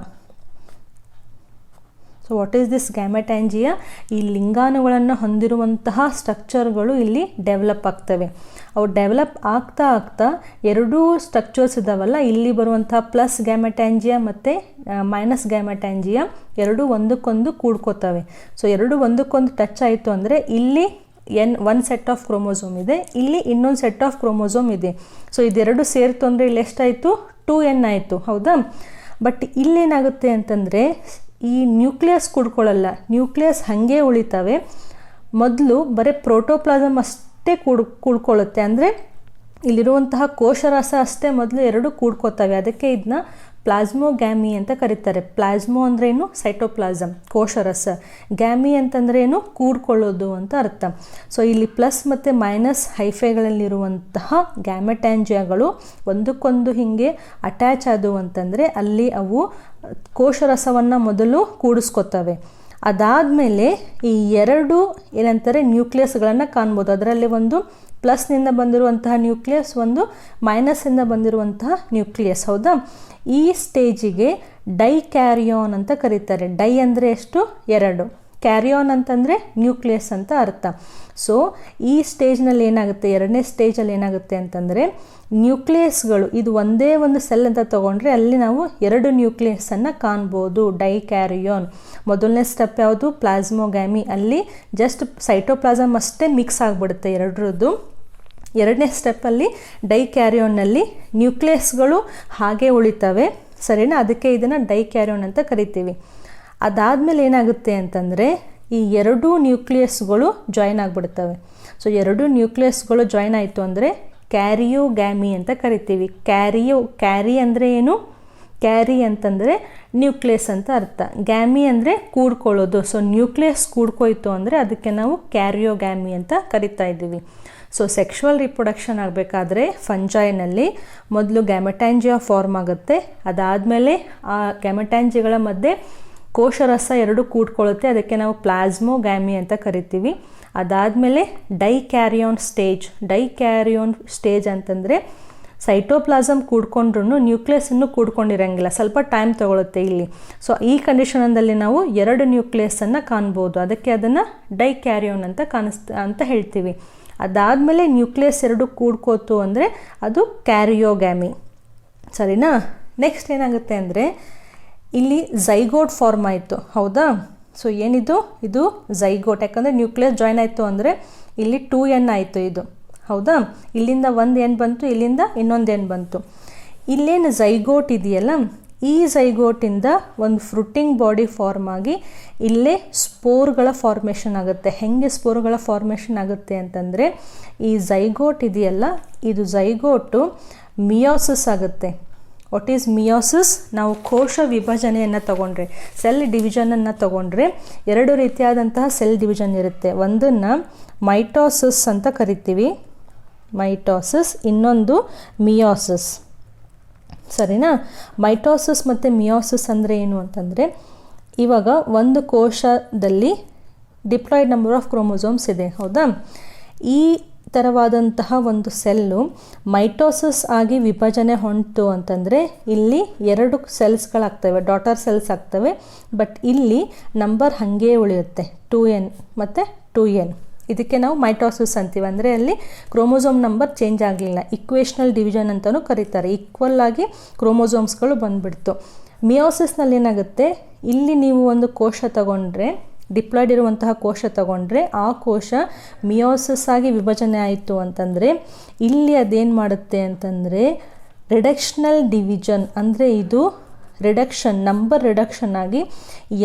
So what is this gametangia? ಈ ಲಿಂಗಾಣುಗಳನ್ನು ಹೊಂದಿರುವಂತಹ ಸ್ಟ್ರಕ್ಚರ್ಗಳು ಇಲ್ಲಿ ಡೆವಲಪ್ ಆಗ್ತವೆ. ಅವು ಡೆವಲಪ್ ಆಗ್ತಾ ಆಗ್ತಾ ಎರಡೂ ಸ್ಟ್ರಕ್ಚರ್ಸ್ ಇದ್ದಾವಲ್ಲ, ಇಲ್ಲಿ ಬರುವಂತಹ ಪ್ಲಸ್ ಗ್ಯಾಮೆಟಾಂಜಿಯಾ ಮತ್ತು ಮೈನಸ್ ಗ್ಯಾಮೆಟಾಂಜಿಯಾ ಎರಡೂ ಒಂದಕ್ಕೊಂದು ಕೂಡ್ಕೋತವೆ. ಸೊ ಎರಡು ಒಂದಕ್ಕೊಂದು ಟಚ್ ಆಯಿತು ಅಂದರೆ ಇಲ್ಲಿ ಒಂದು ಸೆಟ್ ಆಫ್ ಕ್ರೋಮೋಸೋಮ್ ಇದೆ, ಇಲ್ಲಿ ಇನ್ನೊಂದು ಸೆಟ್ ಆಫ್ ಕ್ರೋಮೋಸೋಮ್ ಇದೆ. ಸೊ ಇದೆರಡು ಸೇರಿತು ಅಂದರೆ ಇಲ್ಲಿ ಎಷ್ಟಾಯಿತು? 2n ಆಯಿತು, ಹೌದಾ? ಬಟ್ ಇಲ್ಲೇನಾಗುತ್ತೆ ಅಂತಂದರೆ ಈ ನ್ಯೂಕ್ಲಿಯಸ್ ಕೂಡ್ಕೊಳ್ಳಲ್ಲ, ನ್ಯೂಕ್ಲಿಯಸ್ ಹಾಗೆ ಉಳಿತವೆ. ಮೊದಲು ಬರೀ ಪ್ರೋಟೋಪ್ಲಾಸಮ್ ಅಷ್ಟೇ ಕೂಡ್ಕೊಳ್ಳುತ್ತೆ, ಅಂದರೆ ಇಲ್ಲಿರುವಂತಹ ಕೋಶರಸ ಅಷ್ಟೇ ಮೊದಲು ಎರಡು ಕೂಡ್ಕೋತವೆ. ಅದಕ್ಕೆ ಇದನ್ನ ಪ್ಲಾಸ್ಮೋಗ್ಯಾಮಿ ಅಂತ ಕರೀತಾರೆ. ಪ್ಲಾಸ್ಮೋ ಅಂದ್ರೇನು? ಸೈಟೋಪ್ಲಾಸಮ್, ಕೋಶರಸ. ಗ್ಯಾಮಿ ಅಂತಂದ್ರೇನು? ಕೂಡ್ಕೊಳ್ಳೋದು ಅಂತ ಅರ್ಥ. ಸೊ ಇಲ್ಲಿ ಪ್ಲಸ್ ಮತ್ತು ಮೈನಸ್ ಹೈಫೆಗಳಲ್ಲಿರುವಂತಹ ಗ್ಯಾಮೆಟಾಂಜಿಯಾಗಳು ಒಂದಕ್ಕೊಂದು ಹೀಗೆ ಅಟ್ಯಾಚ್ ಆದವು ಅಂತಂದರೆ ಅಲ್ಲಿ ಅವು ಕೋಶರಸವನ್ನು ಮೊದಲು ಕೂಡಿಸ್ಕೊತವೆ. ಅದಾದಮೇಲೆ ಈ ಎರಡು ಏನಂತಾರೆ ನ್ಯೂಕ್ಲಿಯಸ್ಗಳನ್ನು ಕಾಣ್ಬೋದು. ಅದರಲ್ಲಿ ಒಂದು ಪ್ಲಸ್ನಿಂದ ಬಂದಿರುವಂತಹ ನ್ಯೂಕ್ಲಿಯಸ್, ಒಂದು ಮೈನಸ್ಸಿಂದ ಬಂದಿರುವಂತಹ ನ್ಯೂಕ್ಲಿಯಸ್, ಹೌದಾ? ಈ ಸ್ಟೇಜಿಗೆ ಡೈ ಕ್ಯಾರಿಯಾನ್ ಅಂತ ಕರೀತಾರೆ. ಡೈ ಅಂದರೆ ಎಷ್ಟು? ಎರಡು. ಕ್ಯಾರಿಯಾನ್ ಅಂತಂದರೆ ನ್ಯೂಕ್ಲಿಯಸ್ ಅಂತ ಅರ್ಥ. ಸೊ ಈ ಸ್ಟೇಜ್ನಲ್ಲಿ ಏನಾಗುತ್ತೆ, ಎರಡನೇ ಸ್ಟೇಜಲ್ಲಿ ಏನಾಗುತ್ತೆ ಅಂತಂದರೆ ನ್ಯೂಕ್ಲಿಯಸ್ಗಳು, ಇದು ಒಂದೇ ಒಂದು ಸೆಲ್ ಅಂತ ತೊಗೊಂಡ್ರೆ ಅಲ್ಲಿ ನಾವು ಎರಡು ನ್ಯೂಕ್ಲಿಯಸನ್ನು ಕಾಣ್ಬೋದು. Dye karyon. ಮೊದಲನೇ ಸ್ಟೆಪ್ ಯಾವುದು? ಪ್ಲಾಸ್ಮೋಗ್ಯಾಮಿ. ಅಲ್ಲಿ ಜಸ್ಟ್ ಸೈಟೋಪ್ಲಾಸಮ್ ಅಷ್ಟೇ ಮಿಕ್ಸ್ ಆಗಿಬಿಡುತ್ತೆ ಎರಡರದ್ದು. ಎರಡನೇ ಸ್ಟೆಪ್ಪಲ್ಲಿ ಡೈ ಕ್ಯಾರಿಯಾನ್ನಲ್ಲಿ ನ್ಯೂಕ್ಲಿಯಸ್ಗಳು ಹಾಗೆ ಉಳಿತವೆ, ಸರಿನಾ? ಅದಕ್ಕೆ ಇದನ್ನು ಡೈ ಕ್ಯಾರಿಯಾನ್ ಅಂತ ಕರಿತೀವಿ. ಅದಾದಮೇಲೆ ಏನಾಗುತ್ತೆ ಅಂತಂದರೆ ಈ ಎರಡೂ ನ್ಯೂಕ್ಲಿಯಸ್ಗಳು ಜಾಯ್ನ್ ಆಗಿಬಿಡ್ತವೆ. ಸೊ ಎರಡೂ ನ್ಯೂಕ್ಲಿಯಸ್ಗಳು ಜಾಯ್ನ್ ಆಯಿತು ಅಂದರೆ ಕ್ಯಾರಿಯೋಗ್ಯಾಮಿ ಅಂತ ಕರಿತೀವಿ. ಕ್ಯಾರಿ ಅಂದರೆ ಏನು? ಕ್ಯಾರಿ ಅಂತಂದರೆ ನ್ಯೂಕ್ಲಿಯಸ್ ಅಂತ ಅರ್ಥ. ಗ್ಯಾಮಿ ಅಂದರೆ ಕೂಡ್ಕೊಳ್ಳೋದು. ಸೊ ನ್ಯೂಕ್ಲಿಯಸ್ ಕೂಡ್ಕೋಯ್ತು ಅಂದರೆ ಅದಕ್ಕೆ ನಾವು ಕ್ಯಾರಿಯೋಗ್ಯಾಮಿ ಅಂತ ಕರಿತಾ ಇದ್ದೀವಿ. ಸೊ ಸೆಕ್ಷುವಲ್ ರಿಪ್ರೊಡಕ್ಷನ್ ಆಗಬೇಕಾದ್ರೆ ಫಂಜೈನಲ್ಲಿ ಮೊದಲು ಗ್ಯಾಮೆಟಾಂಜಿಯಾ ಫಾರ್ಮ್ ಆಗುತ್ತೆ. ಅದಾದಮೇಲೆ ಆ ಗ್ಯಾಮೆಟಾಂಜಿಗಳ ಮಧ್ಯೆ ಕೋಶರಸ ಎರಡು ಕೂಡ್ಕೊಳ್ಳುತ್ತೆ, ಅದಕ್ಕೆ ನಾವು ಪ್ಲಾಸ್ಮೋಗ್ಯಾಮಿ ಅಂತ ಕರಿತೀವಿ. ಅದಾದಮೇಲೆ ಡೈ ಕ್ಯಾರಿಯಾನ್ ಸ್ಟೇಜ್ ಅಂತಂದರೆ ಸೈಟೋಪ್ಲಾಸಮ್ ಕೂಡ್ಕೊಂಡ್ರೂ ನ್ಯೂಕ್ಲಿಯಸ್ ಇನ್ನೂ ಕೂಡ್ಕೊಂಡಿರಂಗಿಲ್ಲ, ಸ್ವಲ್ಪ ಟೈಮ್ ತೊಗೊಳುತ್ತೆ ಇಲ್ಲಿ. ಸೊ ಈ ಕಂಡೀಷನಲ್ಲಿ ನಾವು ಎರಡು ನ್ಯೂಕ್ಲಿಯಸನ್ನು ಕಾಣ್ಬೋದು, ಅದಕ್ಕೆ ಅದನ್ನು ಡೈ ಕ್ಯಾರಿಯಾನ್ ಅಂತ ಹೇಳ್ತೀವಿ. ಅದಾದಮೇಲೆ ನ್ಯೂಕ್ಲಿಯಸ್ ಎರಡು ಕೂಡ್ಕೋತು ಅಂದರೆ ಅದು ಕ್ಯಾರಿಯೋಗ್ಯಾಮಿ, ಸರಿನಾ? ನೆಕ್ಸ್ಟ್ ಏನಾಗುತ್ತೆ ಅಂದರೆ ಇಲ್ಲಿ ಝೈಗೋಟ್ ಫಾರ್ಮ್ ಆಯಿತು, ಹೌದಾ? ಸೊ ಏನಿದು? ಇದು ಝೈಗೋಟ್. ಯಾಕಂದರೆ ನ್ಯೂಕ್ಲಿಯಸ್ ಜಾಯ್ನ್ ಆಯಿತು ಅಂದರೆ ಇಲ್ಲಿ 2n ಆಯಿತು ಇದು, ಹೌದಾ? ಇಲ್ಲಿಂದ ಒಂದು n ಬಂತು, ಇಲ್ಲಿಂದ ಇನ್ನೊಂದು n ಬಂತು. ಇಲ್ಲೇನು ಝೈಗೋಟ್ ಇದೆಯಲ್ಲ, ಈ ಝೈಗೋಟಿಂದ ಒಂದು ಫ್ರೂಟಿಂಗ್ ಬಾಡಿ ಫಾರ್ಮ್ ಆಗಿ ಇಲ್ಲೇ ಸ್ಪೋರ್ಗಳ ಫಾರ್ಮೇಷನ್ ಆಗುತ್ತೆ. ಹೆಂಗೆ ಸ್ಪೋರ್ಗಳ ಫಾರ್ಮೇಷನ್ ಆಗುತ್ತೆ ಅಂತಂದರೆ ಈ ಝೈಗೋಟ್ ಇದೆಯಲ್ಲ, ಇದು ಝೈಗೋಟು ಮಿಯೋಸಿಸ್ ಆಗುತ್ತೆ. What is meiosis? ನಾವು ಕೋಶ ವಿಭಜನೆಯನ್ನು ತಗೊಂಡ್ರೆ, ಸೆಲ್ ಡಿವಿಷನನ್ನು ತಗೊಂಡ್ರೆ ಎರಡು ರೀತಿಯಾದಂತಹ ಸೆಲ್ ಡಿವಿಷನ್ ಇರುತ್ತೆ. ಒಂದನ್ನು ಮೈಟೋಸಿಸ್ ಅಂತ ಕರಿತೀವಿ, ಮೈಟೋಸಿಸ್. ಇನ್ನೊಂದು ಮಿಯೋಸಿಸ್, ಸರಿನಾ? ಮೈಟೋಸಿಸ್ ಮತ್ತು ಮಿಯೋಸಿಸ್ ಅಂದರೆ ಏನು ಅಂತಂದರೆ ಇವಾಗ ಒಂದು ಕೋಶದಲ್ಲಿ ಡಿಪ್ಲಾಯ್ಡ್ ನಂಬರ್ ಆಫ್ ಕ್ರೋಮೋಸೋಮ್ಸ್ ಇದೆ, ಹೌದಾ? ಈ ಥರವಾದಂತಹ ಒಂದು ಸೆಲ್ಲು ಮೈಟೋಸಿಸ್ ಆಗಿ ವಿಭಜನೆ ಹೊಂಟು ಅಂತಂದರೆ ಇಲ್ಲಿ ಎರಡು ಸೆಲ್ಸ್ಗಳಾಗ್ತವೆ, ಡಾಟರ್ ಸೆಲ್ಸ್ ಆಗ್ತವೆ. ಬಟ್ ಇಲ್ಲಿ ನಂಬರ್ ಹಾಗೇ ಉಳಿಯುತ್ತೆ, 2n ಮತ್ತು 2n. ಇದಕ್ಕೆ ನಾವು ಮೈಟೋಸಿಸ್ ಅಂತೀವಿ. ಅಂದರೆ ಅಲ್ಲಿ ಕ್ರೋಮೋಸೋಮ್ ನಂಬರ್ ಚೇಂಜ್ ಆಗಲಿಲ್ಲ. ಇಕ್ವೇಷನಲ್ ಡಿವಿಷನ್ ಅಂತಲೂ ಕರೀತಾರೆ. ಈಕ್ವಲ್ ಆಗಿ ಕ್ರೋಮೋಸೋಮ್ಸ್ಗಳು ಬಂದುಬಿಡ್ತು. ಮಿಯೋಸಿಸ್ನಲ್ಲಿ ಏನಾಗುತ್ತೆ, ಇಲ್ಲಿ ನೀವು ಒಂದು ಕೋಶ ತಗೊಂಡ್ರೆ, ಡಿಪ್ಲಾಯ್ಡ್ ಇರುವಂತಹ ಕೋಶ ತಗೊಂಡ್ರೆ ಆ ಕೋಶ ಮಿಯೋಸಿಸ್ ಆಗಿ ವಿಭಜನೆ ಆಯಿತು ಅಂತಂದರೆ ಇಲ್ಲಿ ಅದೇನು ಮಾಡುತ್ತೆ ಅಂತಂದರೆ ರಿಡಕ್ಷನಲ್ ಡಿವಿಷನ್, ಅಂದರೆ ಇದು ನಂಬರ್ ರಿಡಕ್ಷನ್ ಆಗಿ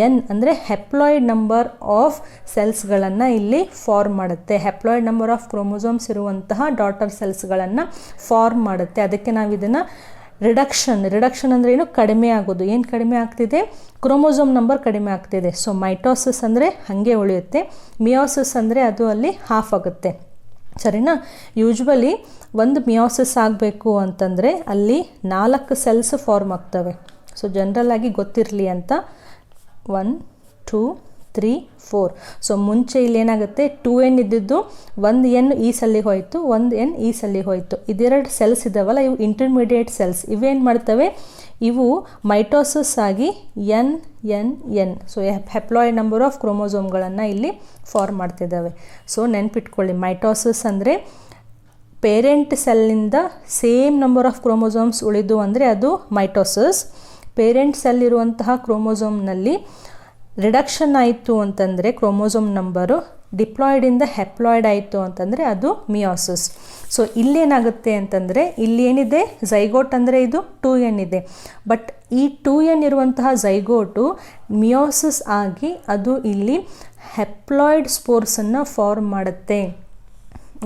n ಅಂದರೆ ಹೆಪ್ಲಾಯ್ಡ್ ನಂಬರ್ ಆಫ್ ಸೆಲ್ಸ್ಗಳನ್ನು ಇಲ್ಲಿ ಫಾರ್ಮ್ ಮಾಡುತ್ತೆ. ಹೆಪ್ಲಾಯ್ಡ್ ನಂಬರ್ ಆಫ್ ಕ್ರೋಮೋಸೋಮ್ಸ್ ಇರುವಂತಹ ಡಾಟರ್ ಸೆಲ್ಸ್ಗಳನ್ನು ಫಾರ್ಮ್ ಮಾಡುತ್ತೆ. ಅದಕ್ಕೆ ನಾವು ಇದನ್ನು ರಿಡಕ್ಷನ್ ಅಂದರೆ ಏನು? ಕಡಿಮೆ ಆಗೋದು. ಏನು ಕಡಿಮೆ ಆಗ್ತಿದೆ? ಕ್ರೋಮೋಸೋಮ್ ನಂಬರ್ ಕಡಿಮೆ ಆಗ್ತಿದೆ. ಸೊ ಮೈಟೋಸಿಸ್ ಅಂದರೆ ಹಾಗೆ ಉಳಿಯುತ್ತೆ, ಮಿಯೋಸಿಸ್ ಅಂದರೆ ಅದು ಅಲ್ಲಿ ಹಾಫ್ ಆಗುತ್ತೆ, ಸರಿನಾ? ಯೂಶ್ವಲಿ ಒಂದು ಮಿಯೋಸಿಸ್ ಆಗಬೇಕು ಅಂತಂದರೆ ಅಲ್ಲಿ 4 ಸೆಲ್ಸ್ ಫಾರ್ಮ್ ಆಗ್ತವೆ. ಸೊ ಜನರಲ್ ಆಗಿ ಗೊತ್ತಿರಲಿ ಅಂತ 1 2 3 4. ಸೊ ಮುಂಚೆ ಇಲ್ಲಿ ಏನಾಗುತ್ತೆ 2n ಇದ್ದಿದ್ದು 1n ಈ ಸಲ್ಲಿಗೆ ಹೋಯಿತು, 1n ಈ ಸಲ್ಲಿಗೆ ಹೋಯಿತು. ಇದೆರಡು ಸೆಲ್ಸ್ ಇದ್ದಾವಲ್ಲ, ಇವು ಇಂಟರ್ಮೀಡಿಯೇಟ್ ಸೆಲ್ಸ್. ಇವೇನು ಮಾಡ್ತವೆ, ಇವು ಮೈಟೋಸಿಸ್ ಆಗಿ n. So haploid number of ಕ್ರೋಮೋಸೋಮ್ಗಳನ್ನು ಇಲ್ಲಿ ಫಾರ್ಮ್ ಮಾಡ್ತಿದ್ದಾವೆ. ಸೊ ನೆನ್ಪಿಟ್ಕೊಳ್ಳಿ, ಮೈಟೋಸಿಸ್ ಅಂದರೆ ಪೇರೆಂಟ್ ಸೆಲ್ಲಿಂದ ಸೇಮ್ ನಂಬರ್ ಆಫ್ ಕ್ರೋಮೋಸೋಮ್ಸ್ ಉಳಿದು ಅಂದರೆ ಅದು ಮೈಟೋಸಿಸ್. ಪೇರೆಂಟ್ ಸೆಲ್ ಇರುವಂತಹ ಕ್ರೋಮೋಸೋಮ್ನಲ್ಲಿ ರಿಡಕ್ಷನ್ ಆಯಿತು ಅಂತಂದರೆ ಕ್ರೋಮೋಸೋಮ್ ನಂಬರು ಡಿಪ್ಲಾಯ್ಡಿಂದ ಹೆಪ್ಲಾಯ್ಡ್ ಆಯಿತು ಅಂತಂದರೆ ಅದು ಮಿಯೋಸಿಸ್. ಸೊ ಇಲ್ಲೇನಾಗುತ್ತೆ ಅಂತಂದರೆ ಇಲ್ಲಿ ಏನಿದೆ ಝೈಗೋಟ್ ಅಂದರೆ ಇದು 2n ಇದೆ. ಬಟ್ ಈ 2n ಇರುವಂತಹ ಝೈಗೋಟು ಮಿಯೋಸಿಸ್ ಆಗಿ ಅದು ಇಲ್ಲಿ ಹೆಪ್ಲಾಯ್ಡ್ ಸ್ಪೋರ್ಸನ್ನು ಫಾರ್ಮ್ ಮಾಡುತ್ತೆ.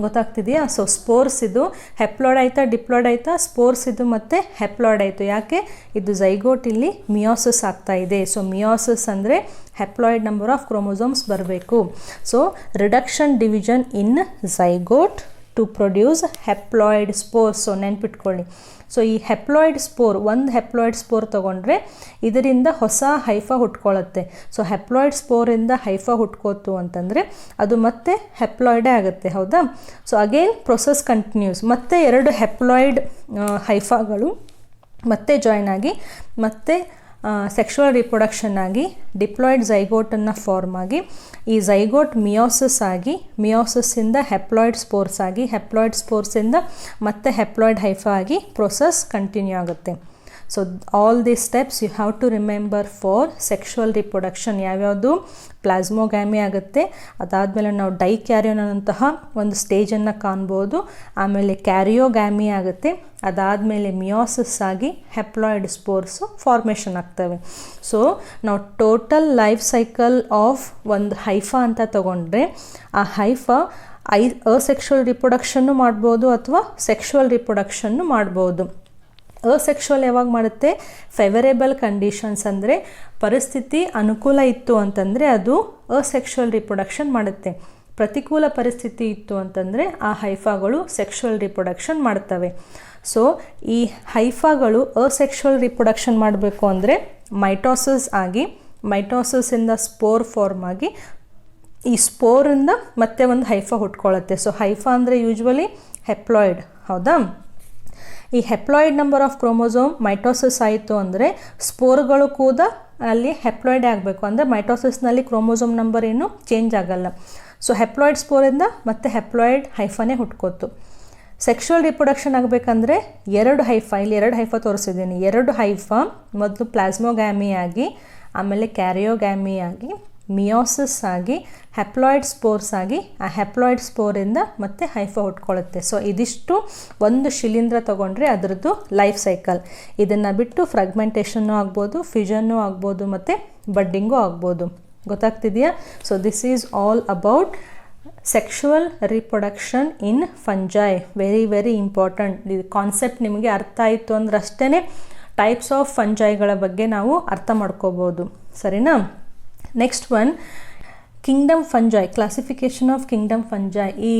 ಗೊತ್ತಾಗ್ತಿದೆಯಾ? ಸೊ ಸ್ಪೋರ್ಸ್ ಇದು ಹೆಪ್ಲಾಯ್ಡ್ ಆಯಿತಾ ಡಿಪ್ಲಾಯ್ಡ್ ಆಯಿತಾ, ಸ್ಪೋರ್ಸ್ ಇದು ಮತ್ತು ಹೆಪ್ಲಾಯ್ಡ್ ಆಯಿತು. ಯಾಕೆ? ಇದು ಝೈಗೋಟ್ ಇಲ್ಲಿ ಮಿಯೋಸಿಸ್ ಆಗ್ತಾ ಇದೆ. ಸೊ ಮಿಯೋಸಿಸ್ ಅಂದರೆ ಹೆಪ್ಲಾಯ್ಡ್ ನಂಬರ್ ಆಫ್ ಕ್ರೋಮೋಸೋಮ್ಸ್ ಬರಬೇಕು. So reduction division in zygote to produce haploid spores. So ನೆನ್ಪಿಟ್ಕೊಳ್ಳಿ. ಸೊ ಈ ಹೆಪ್ಲಾಯ್ಡ್ ಸ್ಪೋರ್, ಒಂದು ಹೆಪ್ಲಾಯ್ಡ್ ಸ್ಪೋರ್ ತೊಗೊಂಡ್ರೆ ಇದರಿಂದ ಹೊಸ ಹೈಫಾ ಹುಟ್ಕೊಳ್ಳುತ್ತೆ. ಸೊ ಹೆಪ್ಲಾಯ್ಡ್ ಸ್ಪೋರಿಂದ ಹೈಫಾ ಹುಟ್ಕೋತು ಅಂತಂದರೆ ಅದು ಮತ್ತೆ ಹೆಪ್ಲಾಯ್ಡೇ ಆಗುತ್ತೆ. ಹೌದಾ? So again process continues. ಮತ್ತೆ 2 ಹೆಪ್ಲಾಯ್ಡ್ ಹೈಫಾಗಳು ಮತ್ತೆ ಜಾಯ್ನ್ ಆಗಿ ಮತ್ತೆ ಸೆಕ್ಷುವಲ್ ರಿಪ್ರೊಡಕ್ಷನ್ ಆಗಿ ಡಿಪ್ಲಾಯ್ಡ್ ಝೈಗೋಟನ್ನು ಫಾರ್ಮ್ ಆಗಿ ಈ ಝೈಗೋಟ್ ಮಿಯೋಸಿಸ್ ಆಗಿ ಮಿಯೋಸಿಸ್ಸಿಂದ ಹೆಪ್ಲಾಯ್ಡ್ ಸ್ಪೋರ್ಸ್ ಆಗಿ ಹೆಪ್ಲಾಯ್ಡ್ ಸ್ಪೋರ್ಸಿಂದ ಮತ್ತೆ ಹೆಪ್ಲಾಯ್ಡ್ ಹೈಫಾ ಆಗಿ ಪ್ರೊಸೆಸ್ ಕಂಟಿನ್ಯೂ ಆಗುತ್ತೆ. So all these steps you have to remember for sexual reproduction. ಯಾವ್ಯಾವುದು? ಪ್ಲಾಸ್ಮೋಗ್ಯಾಮಿ ಆಗುತ್ತೆ, ಅದಾದಮೇಲೆ ನಾವು ಡೈ ಕ್ಯಾರಿಯೋನ್ ಅನ್ನೋಂತಹ ಒಂದು ಸ್ಟೇಜನ್ನು ಕಾಣ್ಬೋದು. ಆಮೇಲೆ ಕ್ಯಾರಿಯೋಗ್ಯಾಮಿ ಆಗುತ್ತೆ, ಅದಾದಮೇಲೆ ಮಿಯೋಸಿಸ್ ಆಗಿ ಹೆಪ್ಲಾಯ್ಡ್ ಸ್ಪೋರ್ಸು ಫಾರ್ಮೇಷನ್ ಆಗ್ತವೆ. ಸೊ ನಾವು ಟೋಟಲ್ ಲೈಫ್ ಸೈಕಲ್ ಆಫ್ ಒಂದು ಹೈಫಾ ಅಂತ ತಗೊಂಡ್ರೆ ಆ ಹೈಫಾ ಅಸೆಕ್ಷುವಲ್ ರಿಪ್ರೊಡಕ್ಷನ್ನು ಮಾಡ್ಬೋದು ಅಥವಾ ಸೆಕ್ಷುವಲ್ ರಿಪ್ರೊಡಕ್ಷನ್ನು ಮಾಡ್ಬೋದು. ಅಸೆಕ್ಷುವಲ್ ಯಾವಾಗ ಮಾಡುತ್ತೆ? ಫೇವರೇಬಲ್ ಕಂಡೀಷನ್ಸ್ ಅಂದರೆ ಪರಿಸ್ಥಿತಿ ಅನುಕೂಲ ಇತ್ತು ಅಂತಂದರೆ ಅದು ಅಸೆಕ್ಷುವಲ್ ರಿಪ್ರೊಡಕ್ಷನ್ ಮಾಡುತ್ತೆ. ಪ್ರತಿಕೂಲ ಪರಿಸ್ಥಿತಿ ಇತ್ತು ಅಂತಂದರೆ ಆ ಹೈಫಾಗಳು ಸೆಕ್ಷುವಲ್ ರಿಪ್ರೊಡಕ್ಷನ್ ಮಾಡ್ತವೆ. ಸೊ ಈ ಹೈಫಾಗಳು ಅಸೆಕ್ಷುವಲ್ ರಿಪ್ರೊಡಕ್ಷನ್ ಮಾಡಬೇಕು ಅಂದರೆ ಮೈಟೋಸಿಸ್ ಆಗಿ ಮೈಟೋಸಿಸ್ಸಿಂದ ಸ್ಪೋರ್ ಫಾರ್ಮ್ ಆಗಿ ಈ ಸ್ಪೋರಿಂದ ಮತ್ತೆ ಒಂದು ಹೈಫಾ ಹುಟ್ಕೊಳ್ಳುತ್ತೆ. ಸೊ ಹೈಫಾ ಅಂದರೆ ಯೂಶ್ವಲಿ ಹೆಪ್ಲಾಯ್ಡ್. ಹೌದಾ? ಈ haploid number of chromosome mitosis ಆಯಿತು ಅಂದರೆ ಸ್ಪೋರ್ಗಳು ಕೂಡ ಅಲ್ಲಿ ಹೆಪ್ಲಾಯ್ಡ್ ಆಗಬೇಕು. ಅಂದರೆ ಮೈಟೋಸಿಸ್ನಲ್ಲಿ ಕ್ರೋಮೋಸೋಮ್ ನಂಬರ್ ಏನು ಚೇಂಜ್ ಆಗಲ್ಲ. ಸೊ ಹೆಪ್ಲಾಯ್ಡ್ ಸ್ಪೋರಿಂದ ಮತ್ತೆ ಹೆಪ್ಲಾಯ್ಡ್ ಹೈಫಾನೇ ಹುಟ್ಕೋತು. ಸೆಕ್ಷುವಲ್ ರಿಪ್ರೊಡಕ್ಷನ್ ಆಗಬೇಕಂದ್ರೆ 2 ಹೈಫಾ, ಇಲ್ಲಿ 2 ಹೈಫಾ ತೋರಿಸಿದ್ದೀನಿ. 2 ಹೈಫಾ ಮೊದಲು ಪ್ಲಾಸ್ಮೋಗ್ಯಾಮಿ ಆಗಿ ಆಮೇಲೆ ಕ್ಯಾರಿಯೋಗ್ಯಾಮಿ ಆಗಿ ಮಿಯೋಸಿಸ್ ಆಗಿ ಹೆಪ್ಲಾಯ್ಡ್ ಸ್ಪೋರ್ಸ್ ಆಗಿ ಆ ಹೆಪ್ಲಾಯ್ಡ್ ಸ್ಪೋರಿಂದ ಮತ್ತೆ ಹೈಫಾ ಹುಟ್ಕೊಳ್ಳುತ್ತೆ. ಸೊ ಇದಿಷ್ಟು ಒಂದು ಶಿಲೀಂಧ್ರ ತೊಗೊಂಡ್ರೆ ಅದರದ್ದು ಲೈಫ್ ಸೈಕಲ್. ಇದನ್ನು ಬಿಟ್ಟು ಫ್ರಾಗ್ಮೆಂಟೇಷನ್ನು ಆಗ್ಬೋದು, ಫಿಷನ್ನು ಆಗ್ಬೋದು ಮತ್ತು ಬಡ್ಡಿಂಗು ಆಗ್ಬೋದು. ಗೊತ್ತಾಗ್ತಿದೆಯಾ? So this is all about sexual reproduction in fungi. Very very important. ಇದು ಕಾನ್ಸೆಪ್ಟ್ ನಿಮಗೆ ಅರ್ಥ ಆಯಿತು ಅಂದ್ರೆ ಅಷ್ಟೇ ಟೈಪ್ಸ್ ಆಫ್ ಫಂಜೈಗಳ ಬಗ್ಗೆ ನಾವು ಅರ್ಥ ಮಾಡ್ಕೋಬೋದು. ಸರಿನಾ? Next one, kingdom fungi, classification of kingdom fungi. ಈ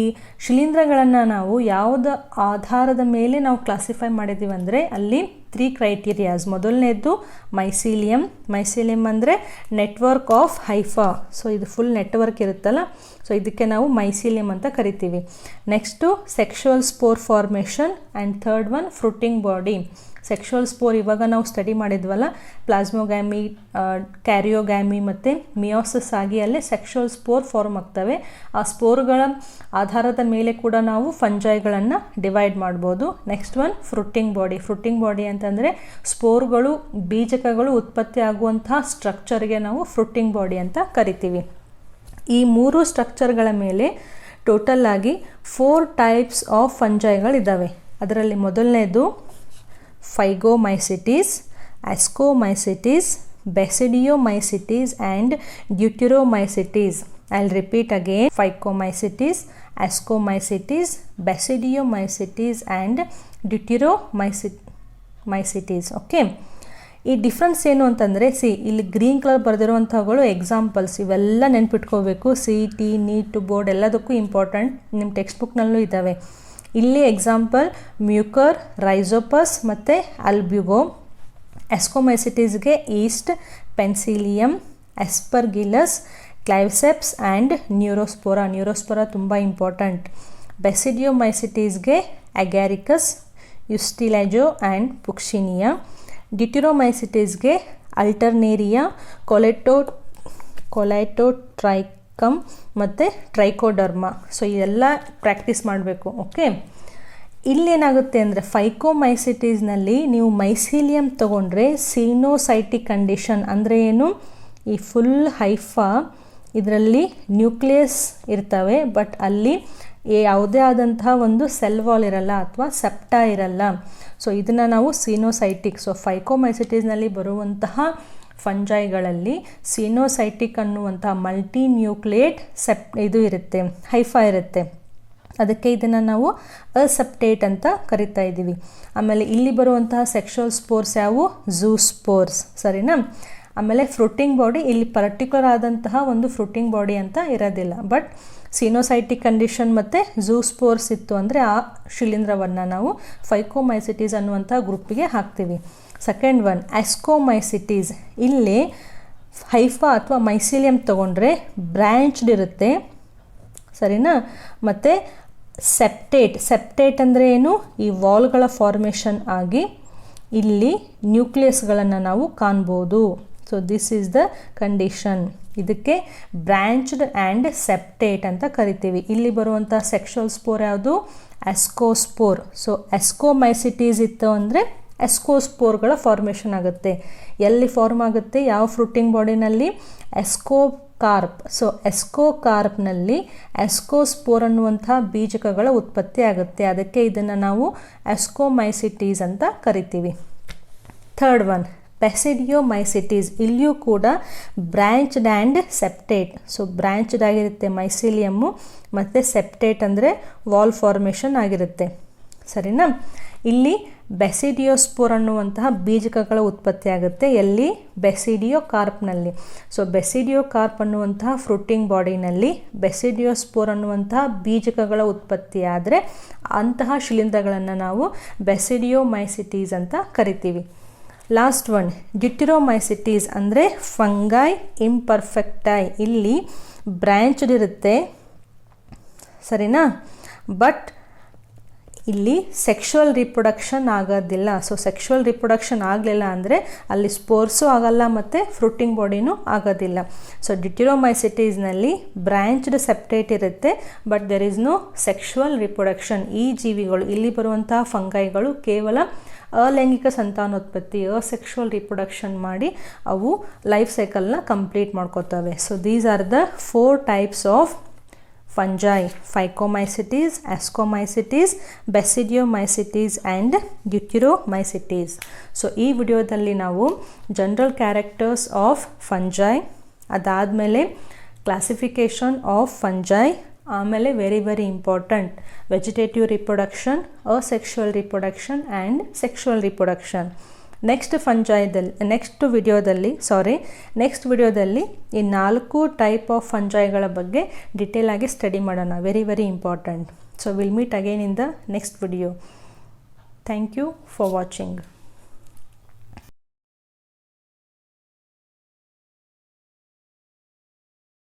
ಶಿಲೀಂಧ್ರಗಳನ್ನು ನಾವು ಯಾವುದ ಆಧಾರದ ಮೇಲೆ ನಾವು ಕ್ಲಾಸಿಫೈ ಮಾಡಿದ್ದೀವಿ ಅಂದರೆ ಅಲ್ಲಿ 3 ಕ್ರೈಟೀರಿಯಾಸ್. ಮೊದಲನೇದು ಮೈಸೀಲಿಯಮ್. ಮೈಸೀಲಿಯಮ್ ಅಂದರೆ ನೆಟ್ವರ್ಕ್ ಆಫ್ ಹೈಫಾ. ಸೊ ಇದು ಫುಲ್ ನೆಟ್ವರ್ಕ್ ಇರುತ್ತಲ್ಲ, ಸೊ ಇದಕ್ಕೆ ನಾವು ಮೈಸೀಲಿಯಮ್ ಅಂತ ಕರಿತೀವಿ. Next sexual spore formation and third one fruiting body. Sexual spore ಇವಾಗ ನಾವು ಸ್ಟಡಿ ಮಾಡಿದ್ವಲ್ಲ, ಪ್ಲಾಸ್ಮೋಗ್ಯಾಮಿ, ಕ್ಯಾರಿಯೋಗ್ಯಾಮಿ ಮತ್ತು ಮಿಯೋಸಿಸ್ ಆಗಿ ಅಲ್ಲೇ ಸೆಕ್ಷುವಲ್ ಸ್ಪೋರ್ ಫಾರ್ಮ್ ಆಗ್ತವೆ. ಆ ಸ್ಪೋರ್ಗಳ ಆಧಾರದ ಮೇಲೆ ಕೂಡ ನಾವು ಫಂಜೈಗಳನ್ನು ಡಿವೈಡ್ ಮಾಡ್ಬೋದು. Next one fruiting body. Fruiting body ಅಂತಂದರೆ ಸ್ಪೋರ್ಗಳು, ಬೀಜಕಗಳು ಉತ್ಪತ್ತಿ ಆಗುವಂತಹ ಸ್ಟ್ರಕ್ಚರ್ಗೆ ನಾವು ಫ್ರೂಟಿಂಗ್ ಬಾಡಿ ಅಂತ ಕರಿತೀವಿ. ಈ 3 ಸ್ಟ್ರಕ್ಚರ್ಗಳ ಮೇಲೆ ಟೋಟಲ್ ಆಗಿ 4 ಟೈಪ್ಸ್ ಆಫ್ ಫಂಜೈಗಳಿದ್ದಾವೆ. ಅದರಲ್ಲಿ ಮೊದಲನೇದು Phycomycetes, Ascomycetes, Basidiomycetes and Deuteromycetes. I'll repeat again: Phycomycetes, Ascomycetes, Basidiomycetes and Deuteromycetes. Okay, ಈ ಡಿಫ್ರೆನ್ಸ್ ಏನು ಅಂತಂದರೆ, ಇಲ್ಲಿ ಗ್ರೀನ್ ಕಲರ್ ಬರೆದಿರುವಂಥವುಗಳು ಎಕ್ಸಾಂಪಲ್ಸ್. ಇವೆಲ್ಲ ನೆನ್ಪಿಟ್ಕೋಬೇಕು. CET, ನೀಟ್, ಬೋರ್ಡ್ ಎಲ್ಲದಕ್ಕೂ ಇಂಪಾರ್ಟೆಂಟ್. ನಿಮ್ಮ ಟೆಕ್ಸ್ಟ್ ಬುಕ್ನಲ್ಲೂ ಇದ್ದಾವೆ. ಇಲ್ಲಿ ಎಕ್ಸಾಂಪಲ್ ಮ್ಯೂಕರ್, ರೈಸೋಪಸ್ ಮತ್ತು ಅಲ್ಬ್ಯುಗೋ. ಎಸ್ಕೋಮೈಸಿಟೀಸ್ಗೆ yeast, Penicillium, Aspergillus, Claviceps and Neurospora. Neurospora ತುಂಬ ಇಂಪಾರ್ಟೆಂಟ್. ಬೆಸಿಡಿಯೋಮೈಸಿಟೀಸ್ಗೆ ಅಗ್ಯಾರಿಕಸ್, ಯುಸ್ಟಿಲೈಜೋ ಆ್ಯಂಡ್ ಪುಕ್ಷಿನಿಯಾ. ಡಿಟ್ಯುರೋಮೈಸಿಟೀಸ್ಗೆ ಅಲ್ಟರ್ನೇರಿಯಾ, ಕೊಲೈಟೋಟ್ರೈಕಮ್ ಮತ್ತು ಟ್ರೈಕೋಡರ್ಮಾ. ಸೊ ಇದೆಲ್ಲ ಪ್ರಾಕ್ಟೀಸ್ ಮಾಡಬೇಕು. ಓಕೆ, ಇಲ್ಲೇನಾಗುತ್ತೆ ಅಂದರೆ ಫೈಕೋಮೈಸಿಟೀಸ್ನಲ್ಲಿ ನೀವು ಮೈಸೀಲಿಯಂ ತೊಗೊಂಡ್ರೆ ಸಿನೋಸೈಟಿಕ್ ಕಂಡೀಷನ್ ಅಂದರೆ ಏನು, ಈ ಫುಲ್ ಹೈಫಾ ಇದರಲ್ಲಿ ನ್ಯೂಕ್ಲಿಯಸ್ ಇರ್ತವೆ, ಬಟ್ ಅಲ್ಲಿ ಯಾವುದೇ ಆದಂತಹ ಒಂದು ಸೆಲ್ ವಾಲ್ ಇರಲ್ಲ ಅಥವಾ ಸೆಪ್ಟಾ ಇರಲ್ಲ. ಸೊ ಇದನ್ನು ನಾವು ಸಿನೋಸೈಟಿಕ್. ಸೊ ಫೈಕೋಮೈಸಿಟೀಸ್ನಲ್ಲಿ ಬರುವಂತಹ ಫಂಜೈಗಳಲ್ಲಿ ಸಿನೋಸೈಟಿಕ್ ಅನ್ನುವಂತಹ ಮಲ್ಟಿ ನ್ಯೂಕ್ಲಿಯೇಟ್ ಇದು ಇರುತ್ತೆ, ಹೈಫಾ ಇರುತ್ತೆ. ಅದಕ್ಕೆ ಇದನ್ನು ನಾವು ಅಸೆಪ್ಟೇಟ್ ಅಂತ ಕರಿತಾ ಇದ್ದೀವಿ. ಆಮೇಲೆ ಇಲ್ಲಿ ಬರುವಂತಹ ಸೆಕ್ಷುವಲ್ ಸ್ಪೋರ್ಸ್ ಯಾವುವು, ಝೂಸ್ಪೋರ್ಸ್. ಸರಿನಾ? ಆಮೇಲೆ ಫ್ರೂಟಿಂಗ್ ಬಾಡಿ, ಇಲ್ಲಿ ಪರ್ಟಿಕ್ಯುಲರ್ ಆದಂತಹ ಒಂದು ಫ್ರೂಟಿಂಗ್ ಬಾಡಿ ಅಂತ ಇರೋದಿಲ್ಲ, ಬಟ್ ಸಿನೋಸೈಟಿಕ್ ಕಂಡೀಷನ್ ಮತ್ತು ಝೂಸ್ಪೋರ್ಸ್ ಇತ್ತು ಅಂದರೆ ಆ ಶಿಲೀಂಧ್ರವನ್ನು ನಾವು ಫೈಕೋಮೈಸಿಟೀಸ್ ಅನ್ನುವಂಥ ಗ್ರೂಪಿಗೆ ಹಾಕ್ತೀವಿ. Second one Ascomycetes. ಇಲ್ಲಿ ಹೈಫಾ ಅಥವಾ ಮೈಸೀಲಿಯಂ ತೊಗೊಂಡ್ರೆ ಬ್ರ್ಯಾಂಚ್ಡ್ ಇರುತ್ತೆ. ಸರಿನಾ? ಮತ್ತು ಸೆಪ್ಟೇಟ್ ಅಂದರೆ ಏನು, ಈ ವಾಲ್ಗಳ ಫಾರ್ಮೇಷನ್ ಆಗಿ ಇಲ್ಲಿ ನ್ಯೂಕ್ಲಿಯಸ್ಗಳನ್ನು ನಾವು ಕಾಣ್ಬೋದು. So this is the condition. ಇದಕ್ಕೆ ಬ್ರ್ಯಾಂಚ್ಡ್ ಆ್ಯಂಡ್ ಸೆಪ್ಟೇಟ್ ಅಂತ ಕರಿತೀವಿ. ಇಲ್ಲಿ ಬರುವಂಥ ಸೆಕ್ಷುವಲ್ ಸ್ಪೋರ್ ಯಾವುದು, ಆಸ್ಕೋಸ್ಪೋರ್. ಸೊ ಆಸ್ಕೋಮೈಸಿಟೀಸ್ ಇತ್ತು ಅಂದರೆ ಆಸ್ಕೋಸ್ಪೋರ್ಗಳ ಫಾರ್ಮೇಷನ್ ಆಗುತ್ತೆ. ಎಲ್ಲಿ ಫಾರ್ಮ್ ಆಗುತ್ತೆ, ಯಾವ ಫ್ರೂಟಿಂಗ್ ಬಾಡಿನಲ್ಲಿ, ಎಸ್ಕೋಕಾರ್ಪ್. ಸೊ ಎಸ್ಕೋಕಾರ್ಪ್ನಲ್ಲಿ ಎಸ್ಕೋಸ್ಪೋರ್ ಅನ್ನುವಂಥ ಬೀಜಕಗಳ ಉತ್ಪತ್ತಿ ಆಗುತ್ತೆ. ಅದಕ್ಕೆ ಇದನ್ನು ನಾವು ಆಸ್ಕೋಮೈಸಿಟೀಸ್ ಅಂತ ಕರಿತೀವಿ. Third one Basidiomycetes. ಇಲ್ಲಿಯೂ ಕೂಡ branched and septate. So branched ಆಗಿರುತ್ತೆ ಮೈಸೀಲಿಯಮ್ಮು, ಮತ್ತು ಸೆಪ್ಟೇಟ್ ಅಂದರೆ ವಾಲ್ ಫಾರ್ಮೇಷನ್ ಆಗಿರುತ್ತೆ. ಸರಿನಾ? ಇಲ್ಲಿ ಬೆಸಿಡಿಯೋಸ್ಪೋರ್ ಅನ್ನುವಂತಹ ಬೀಜಕಗಳ ಉತ್ಪತ್ತಿ ಆಗುತ್ತೆ. ಎಲ್ಲಿ, ಬೆಸಿಡಿಯೋಕಾರ್ಪ್ನಲ್ಲಿ. ಸೊ ಬೆಸಿಡಿಯೋಕಾರ್ಪ್ ಅನ್ನುವಂತಹ ಫ್ರೂಟಿಂಗ್ ಬಾಡಿನಲ್ಲಿ ಬೆಸಿಡಿಯೋಸ್ಪೋರ್ ಅನ್ನುವಂತಹ ಬೀಜಕಗಳ ಉತ್ಪತ್ತಿ ಆದರೆ ಅಂತಹ ಶಿಲೀಂಧ್ರಗಳನ್ನು ನಾವು ಬೆಸಿಡಿಯೋಮೈಸಿಟೀಸ್ ಅಂತ ಕರಿತೀವಿ. ಲಾಸ್ಟ್ ಒನ್ ಡಿಟ್ಯುರೋಮೈಸಿಟೀಸ್ ಅಂದರೆ ಫಂಗೈ ಇಂಪರ್ಫೆಕ್ಟೈ. ಇಲ್ಲಿ ಬ್ರ್ಯಾಂಚ್ಡ್ ಇರುತ್ತೆ. ಸರಿನಾ? ಬಟ್ ಇಲ್ಲಿ ಸೆಕ್ಷುವಲ್ ರಿಪ್ರೊಡಕ್ಷನ್ ಆಗೋದಿಲ್ಲ. ಸೊ ಸೆಕ್ಷುವಲ್ ರಿಪ್ರೊಡಕ್ಷನ್ ಆಗಲಿಲ್ಲ ಅಂದರೆ ಅಲ್ಲಿ ಸ್ಪೋರ್ಸು ಆಗಲ್ಲ ಮತ್ತು ಫ್ರೂಟಿಂಗ್ ಬಾಡಿನೂ ಆಗೋದಿಲ್ಲ. ಸೊ ಡಿಟ್ಯುರೋಮೈಸಿಟೀಸ್ನಲ್ಲಿ ಬ್ರ್ಯಾಂಚ್ಡ್ ಸೆಪ್ಟೇಟ್ ಇರುತ್ತೆ, but there is no sexual reproduction. ಈ ಜೀವಿಗಳು, ಇಲ್ಲಿ ಬರುವಂತಹ ಫಂಗೈಗಳು ಕೇವಲ ಅಲೈಂಗಿಕ ಸಂತಾನೋತ್ಪತ್ತಿ, ಅಸೆಕ್ಷುವಲ್ ರಿಪ್ರೊಡಕ್ಷನ್ ಮಾಡಿ ಅವು ಲೈಫ್ ಸೈಕಲ್ನ ಕಂಪ್ಲೀಟ್ ಮಾಡ್ಕೋತವೆ. So these are the 4 types of fungi: Phycomycetes, Ascomycetes, Basidiomycetes and Deuteromycetes. So ಈ ವಿಡಿಯೋದಲ್ಲಿ ನಾವು ಜನರಲ್ ಕ್ಯಾರೆಕ್ಟರ್ಸ್ ಆಫ್ ಫಂಜೈ, ಅದಾದಮೇಲೆ ಕ್ಲಾಸಿಫಿಕೇಷನ್ ಆಫ್ ಫಂಜೈ, ಆಮೇಲೆ very important vegetative reproduction, asexual reproduction and sexual reproduction. Next ವಿಡಿಯೋದಲ್ಲಿ ಈ 4 ಟೈಪ್ ಆಫ್ ಫಂಜೈಗಳ ಬಗ್ಗೆ detail ಆಗಿ study ಮಾಡೋಣ. Very important. So will meet again in the next video. Thank you for watching.